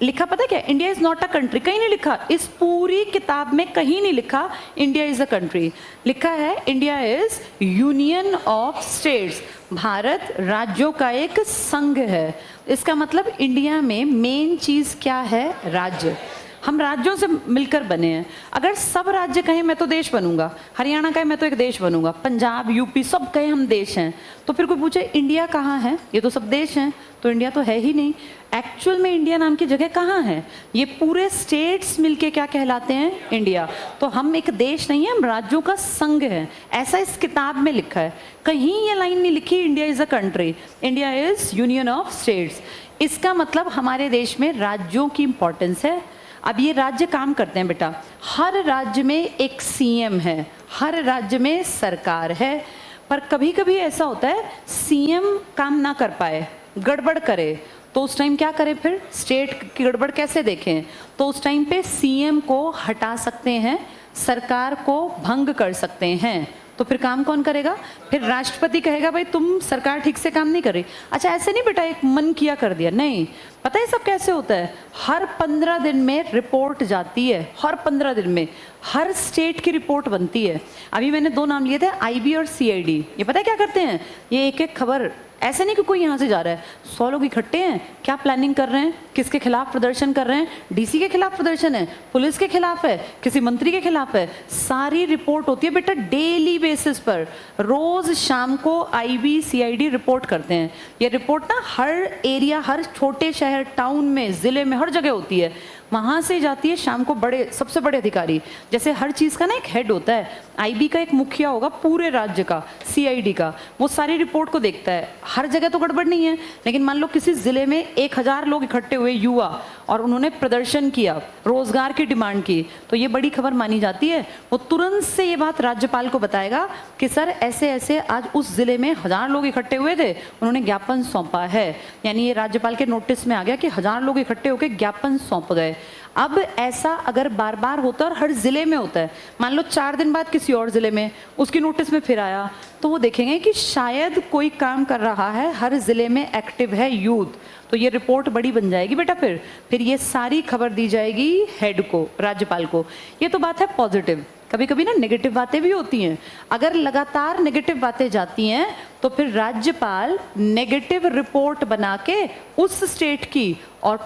लिखा पता क्या, India is not a country, कहीं नहीं लिखा, इस पूरी किताब में कहीं नहीं लिखा इंडिया इज अ कंट्री। लिखा है India is union of states, Bharat राज्यों का एक संघ है। इसका मतलब इंडिया में मेन चीज क्या है, राज्य। हम राज्यों से मिलकर बने हैं। अगर सब राज्य कहें मैं तो देश बनूंगा, हरियाणा कहे मैं तो एक देश बनूंगा, पंजाब यूपी सब कहे हम देश हैं, तो फिर कोई पूछे इंडिया कहाँ है, ये तो सब देश हैं, तो इंडिया तो है ही नहीं। एक्चुअल में इंडिया नाम की जगह कहाँ है, ये पूरे स्टेट्स मिलके क्या कहलाते हैं, इंडिया। तो हम एक देश नहीं है, हम राज्यों का संघ है, ऐसा इस किताब में लिखा है। कहीं ये लाइन नहीं लिखी India is a country, India is union of states. इसका मतलब हमारे देश में राज्यों की इंपॉर्टेंस है। अब ये राज्य काम करते हैं बेटा, हर राज्य में एक सीएम है, हर राज्य में सरकार है, पर कभी कभी ऐसा होता है सीएम काम ना कर पाए, गड़बड़ करे, तो उस टाइम क्या करें, फिर स्टेट की गड़बड़ कैसे देखें, तो उस टाइम पे सीएम को हटा सकते हैं, सरकार को भंग कर सकते हैं। तो फिर काम कौन करेगा, फिर राष्ट्रपति कहेगा भाई तुम सरकार ठीक से काम नहीं कर रही। अच्छा ऐसे नहीं बेटा एक मन किया कर दिया, नहीं, पता है सब कैसे होता है, हर 15 दिन में रिपोर्ट जाती है, हर 15 दिन में हर स्टेट की रिपोर्ट बनती है। अभी मैंने 2 नाम लिए थे, आईबी और सीआईडी। ये पता है क्या करते हैं, ये एक एक खबर, ऐसे नहीं कि कोई यहाँ से जा रहा है, 100 लोग इकट्ठे हैं, क्या प्लानिंग कर रहे हैं, किसके खिलाफ प्रदर्शन कर रहे हैं, डीसी के खिलाफ प्रदर्शन है, पुलिस के खिलाफ है, किसी मंत्री के खिलाफ है, सारी रिपोर्ट होती है बेटा डेली बेसिस पर। रोज शाम को आईबी सीआईडी रिपोर्ट करते हैं। ये रिपोर्ट ना हर एरिया, हर छोटे शहर, टाउन में, जिले में, हर जगह होती है, वहां से जाती है शाम को बड़े, सबसे बड़े अधिकारी। जैसे हर चीज का ना एक हेड होता है, आईबी का एक मुखिया होगा पूरे राज्य का, सीआईडी का, वो सारी रिपोर्ट को देखता है। हर जगह तो गड़बड़ नहीं है, लेकिन मान लो किसी जिले में 1000 लोग इकट्ठे हुए युवा और उन्होंने प्रदर्शन किया, रोजगार की डिमांड की, तो ये बड़ी खबर मानी जाती है। वो तुरंत से ये बात राज्यपाल को बताएगा कि सर ऐसे ऐसे आज उस जिले में 1000 लोग इकट्ठे हुए थे, उन्होंने ज्ञापन सौंपा है। यानी ये राज्यपाल के नोटिस में आ गया कि 1000 लोग इकट्ठे होकर ज्ञापन सौंप गए। अब ऐसा अगर बार बार होता है और हर जिले में होता है, मान लो 4 दिन बाद किसी और जिले में उसकी नोटिस में फिर आया, तो वो देखेंगे कि शायद कोई काम कर रहा है, हर जिले में एक्टिव है यूथ, तो ये रिपोर्ट बड़ी बन जाएगी बेटा। फिर ये सारी खबर दी जाएगी हेड को, राज्यपाल को। ये तो बात है पॉजिटिव। कभी कभी ना नेगेटिव बातें भी होती हैं। अगर लगातार नेगेटिव बातें जाती हैं तो फिर राज्यपाल नेगेटिव रिपोर्ट बना के उस स्टेट की और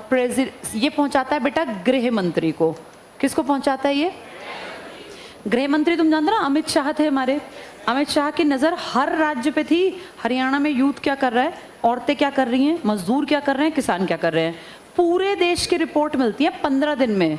ये पहुंचाता है बेटा गृह मंत्री को। किसको पहुंचाता है ये? गृह मंत्री। तुम जानते ना अमित शाह थे हमारे, अमित शाह की नज़र हर राज्य पे थी। हरियाणा में यूथ क्या कर रहा है, औरतें क्या कर रही हैं, मजदूर क्या कर रहे हैं, किसान क्या कर रहे हैं, पूरे देश की रिपोर्ट मिलती है 15 दिन में।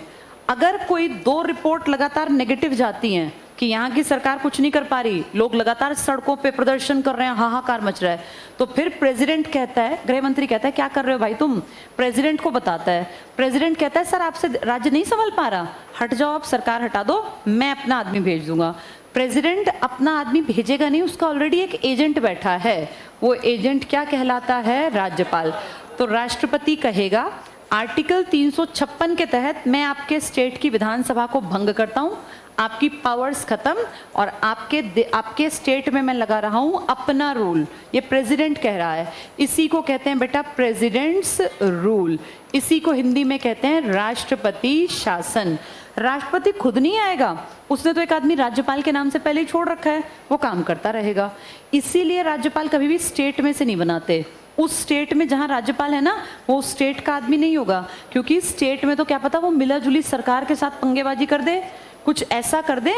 अगर कोई 2 रिपोर्ट लगातार नेगेटिव जाती हैं कि यहाँ की सरकार कुछ नहीं कर पा रही, लोग लगातार सड़कों पे प्रदर्शन कर रहे हैं, हाहाकार मच रहा है, तो फिर प्रेसिडेंट कहता है, गृह मंत्री कहता है क्या कर रहे हो भाई तुम, प्रेसिडेंट को बताता है। प्रेसिडेंट कहता है सर आपसे राज्य नहीं संभल पा रहा, हट जाओ, आप सरकार हटा दो, मैं अपना आदमी भेज दूंगा। प्रेसिडेंट अपना आदमी भेजेगा नहीं, उसका ऑलरेडी एक एजेंट बैठा है, वो एजेंट क्या कहलाता है? राज्यपाल। तो राष्ट्रपति कहेगा आर्टिकल 356 के तहत मैं आपके स्टेट की विधानसभा को भंग करता हूं, आपकी पावर्स खत्म, और आपके स्टेट में मैं लगा रहा हूं अपना रूल। ये प्रेसिडेंट कह रहा है, इसी को कहते हैं बेटा प्रेसिडेंट्स रूल, इसी को हिंदी में कहते हैं राष्ट्रपति शासन। राष्ट्रपति खुद नहीं आएगा, उसने तो एक आदमी राज्यपाल के नाम से पहले ही छोड़ रखा है, वो काम करता रहेगा। इसीलिए राज्यपाल कभी भी स्टेट में से नहीं बनाते। उस स्टेट में जहां राज्यपाल है ना, वो स्टेट का आदमी नहीं होगा, क्योंकि स्टेट में तो क्या पता वो मिला जुली सरकार के साथ पंगेबाजी कर दे, कुछ ऐसा कर दे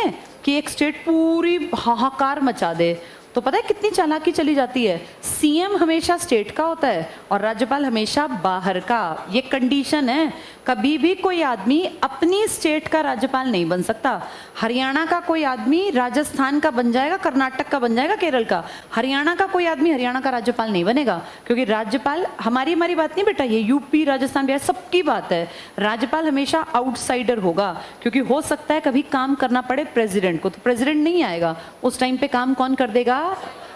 कि एक स्टेट पूरी हाहाकार मचा दे। तो पता है कितनी चालाकी चली जाती है। सीएम हमेशा स्टेट का होता है और राज्यपाल हमेशा बाहर का। ये कंडीशन है, कभी भी कोई आदमी अपनी स्टेट का राज्यपाल नहीं बन सकता। हरियाणा का कोई आदमी राजस्थान का बन जाएगा, कर्नाटक का बन जाएगा, केरल का। हरियाणा का कोई आदमी हरियाणा का राज्यपाल नहीं बनेगा, क्योंकि राज्यपाल हमारी बात नहीं बेटा, ये यूपी राजस्थान बिहार सबकी बात है। राज्यपाल हमेशा आउटसाइडर होगा, क्योंकि हो सकता है कभी काम करना पड़े प्रेसिडेंट को, तो प्रेसिडेंट नहीं आएगा उस टाइम पे, काम कौन कर देगा?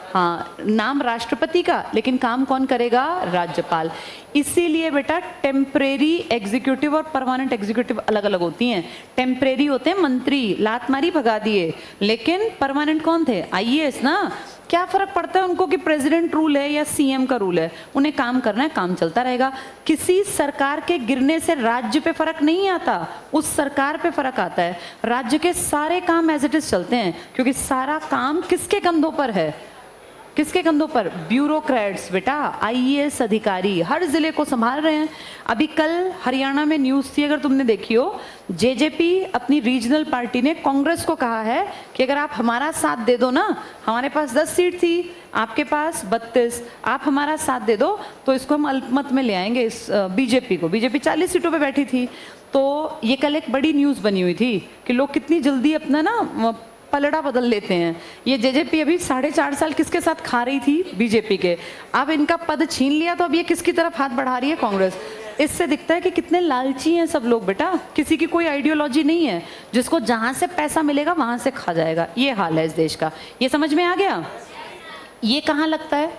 हाँ, नाम राष्ट्रपति का, लेकिन काम कौन करेगा? राज्यपाल। इसीलिए बेटा टेम्परेरी एग्जीक्यूटिव और परमानेंट एग्जीक्यूटिव अलग अलग होती हैं। टेम्परेरी होते हैं मंत्री, लात मारी भगा दिए, लेकिन परमानेंट कौन थे? आईएएस ना। क्या फर्क पड़ता है उनको कि प्रेसिडेंट रूल है या सीएम का रूल है? उन्हें काम करना है, काम चलता रहेगा। किसी सरकार के गिरने से राज्य पे फर्क नहीं आता, उस सरकार पे फर्क आता है। राज्य के सारे काम एज इट इज चलते हैं, क्योंकि सारा काम किसके कंधों पर है? किसके कंधों पर? ब्यूरोक्रेट्स बेटा, आईएएस अधिकारी हर जिले को संभाल रहे हैं। अभी कल हरियाणा में न्यूज़ थी, अगर तुमने देखी हो, जेजेपी अपनी रीजनल पार्टी ने कांग्रेस को कहा है कि अगर आप हमारा साथ दे दो ना, हमारे पास 10 सीट थी, आपके पास 32, आप हमारा साथ दे दो तो इसको हम अल्पमत में ले आएंगे, इस बीजेपी को। बीजेपी 40 सीटों पे बैठी थी। तो ये कल एक बड़ी न्यूज़ बनी हुई थी कि लोग कितनी जल्दी अपना ना पलड़ा बदल लेते हैं। ये जेजेपी अभी 4.5 साल किसके साथ खा रही थी? बीजेपी के। अब इनका पद छीन लिया तो अब ये किसकी तरफ हाथ बढ़ा रही है? कांग्रेस। इससे दिखता है कि कितने लालची हैं सब लोग बेटा, किसी की कोई आइडियोलॉजी नहीं है, जिसको जहां से पैसा मिलेगा वहां से खा जाएगा। ये हाल है इस देश का। ये समझ में आ गया? ये कहाँ लगता है?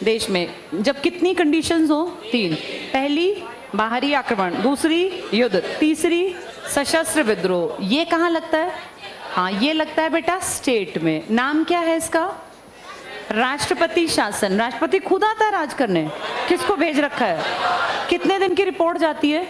देश में। जब कितनी कंडीशंस हो? 3। पहली बाहरी आक्रमण, दूसरी युद्ध, तीसरी सशस्त्र विद्रोह। ये कहाँ लगता है? हाँ, ये लगता है बेटा स्टेट में। नाम क्या है इसका? राष्ट्रपति शासन। राष्ट्रपति खुद आता है राज करने। किसको भेज रखा है? कितने दिन की रिपोर्ट जाती है?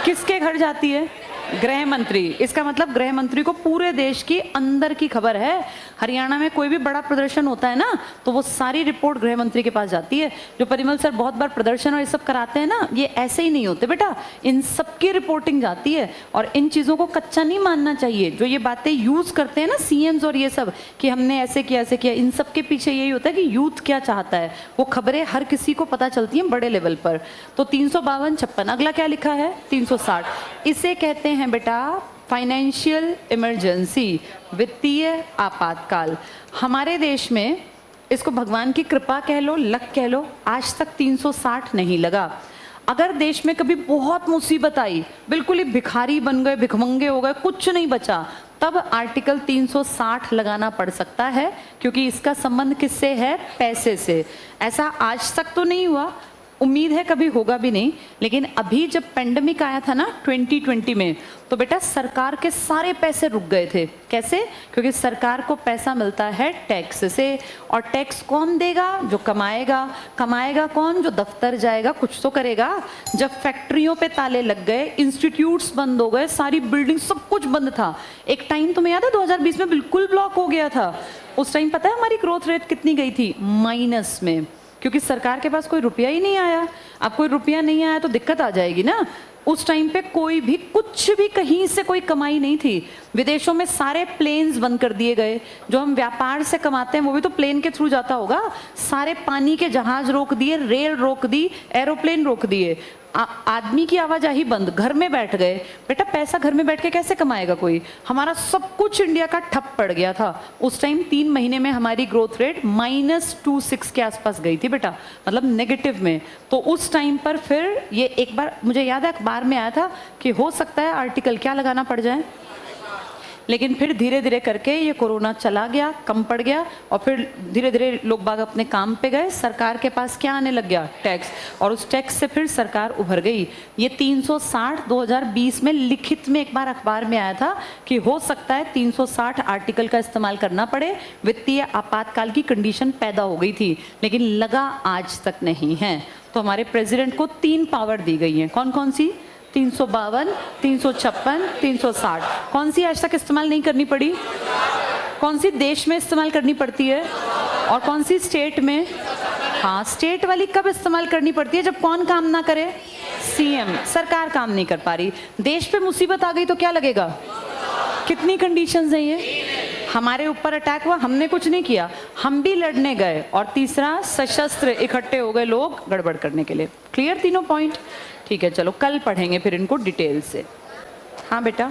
किसके घर जाती है? गृह मंत्री। इसका मतलब गृह मंत्री को पूरे देश की अंदर की खबर है। हरियाणा में कोई भी बड़ा प्रदर्शन होता है ना, तो वो सारी रिपोर्ट गृह मंत्री के पास जाती है। जो परिमल सर बहुत बार प्रदर्शन और ये सब कराते हैं ना, ये ऐसे ही नहीं होते बेटा, इन सबकी रिपोर्टिंग जाती है। और इन चीज़ों को कच्चा नहीं मानना चाहिए। जो ये बातें यूज़ करते हैं ना सीएम्स और ये सब, कि हमने ऐसे किया ऐसे किया, इन सब के पीछे यही होता है कि यूथ क्या चाहता है। वो खबरें हर किसी को पता चलती हैं बड़े लेवल पर। तो 352-56। अगला क्या लिखा है? 360। इसे कहते हैं बेटा फाइनेंशियल इमरजेंसी, वित्तीय आपातकाल। हमारे देश में इसको भगवान की कृपा कह लो, लक कह लो, आज तक 360 नहीं लगा। अगर देश में कभी बहुत मुसीबत आई, बिल्कुल ही भिखारी बन गए, भिखमंगे हो गए, कुछ नहीं बचा, तब आर्टिकल 360 लगाना पड़ सकता है, क्योंकि इसका संबंध किससे है? पैसे से। ऐसा आज तक तो नहीं हुआ, उम्मीद है कभी होगा भी नहीं। लेकिन अभी जब पेंडेमिक आया था ना 2020 में, तो बेटा सरकार के सारे पैसे रुक गए थे। कैसे? क्योंकि सरकार को पैसा मिलता है टैक्स से, और टैक्स कौन देगा? जो कमाएगा। कमाएगा कौन? जो दफ्तर जाएगा, कुछ तो करेगा। जब फैक्ट्रियों पे ताले लग गए, इंस्टीट्यूट्स बंद हो गए, सारी बिल्डिंग सब कुछ बंद था। एक टाइम तुम्हें याद है 2020 में बिल्कुल ब्लॉक हो गया था। उस टाइम पता है हमारी ग्रोथ रेट कितनी गई थी? माइनस में, क्योंकि सरकार के पास कोई रुपया ही नहीं आया। अब कोई रुपया नहीं आया तो दिक्कत आ जाएगी ना। उस टाइम पे कोई भी कुछ भी कहीं से कोई कमाई नहीं थी। विदेशों में सारे प्लेन्स बंद कर दिए गए। जो हम व्यापार से कमाते हैं वो भी तो प्लेन के थ्रू जाता होगा। सारे पानी के जहाज रोक दिए, रेल रोक दी, एरोप्लेन रोक दिए। आदमी की आवाजाही बंद, घर में बैठ गए। बेटा पैसा घर में बैठ के कैसे कमाएगा कोई? हमारा सब कुछ इंडिया का ठप पड़ गया था। उस टाइम 3 महीने में हमारी ग्रोथ रेट -26 के आसपास गई थी बेटा, मतलब नेगेटिव में। तो उस टाइम पर फिर ये एक बार मुझे याद है अखबार में आया था कि हो सकता है आर्टिकल क्या लगाना पड़ जाए, लेकिन फिर धीरे धीरे करके ये कोरोना चला गया, कम पड़ गया, और फिर धीरे धीरे लोग बाग अपने काम पे गए, सरकार के पास क्या आने लग गया, टैक्स, और उस टैक्स से फिर सरकार उभर गई। ये 360 2020 में लिखित में एक बार अखबार में आया था कि हो सकता है 360 आर्टिकल का इस्तेमाल करना पड़े, वित्तीय आपातकाल की कंडीशन पैदा हो गई थी, लेकिन लगा आज तक नहीं है। तो हमारे प्रेसिडेंट को 3 पावर दी गई हैं। कौन कौन सी? 352, 356, 360। कौन सी आज तक इस्तेमाल नहीं करनी पड़ी? कौन सी देश में इस्तेमाल करनी पड़ती है और कौन सी स्टेट में? हाँ, स्टेट वाली कब इस्तेमाल करनी पड़ती है? जब कौन काम ना करे? सीएम। सरकार काम नहीं कर पा रही, देश पे मुसीबत आ गई तो क्या लगेगा? कितनी कंडीशंस हैं ये? हमारे ऊपर अटैक हुआ, हमने कुछ नहीं किया, हम भी लड़ने गए, और तीसरा सशस्त्र इकट्ठे हो गए लोग गड़बड़ करने के लिए। क्लियर तीनों पॉइंट? ठीक है, चलो कल पढ़ेंगे फिर इनको डिटेल से। हाँ बेटा,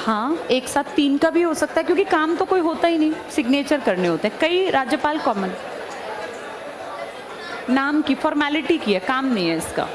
हाँ एक साथ 3 का भी हो सकता है, क्योंकि काम तो कोई होता ही नहीं, सिग्नेचर करने होते हैं। कई राज्यपाल कॉमन नाम की फॉर्मेलिटी की है, काम नहीं है इसका।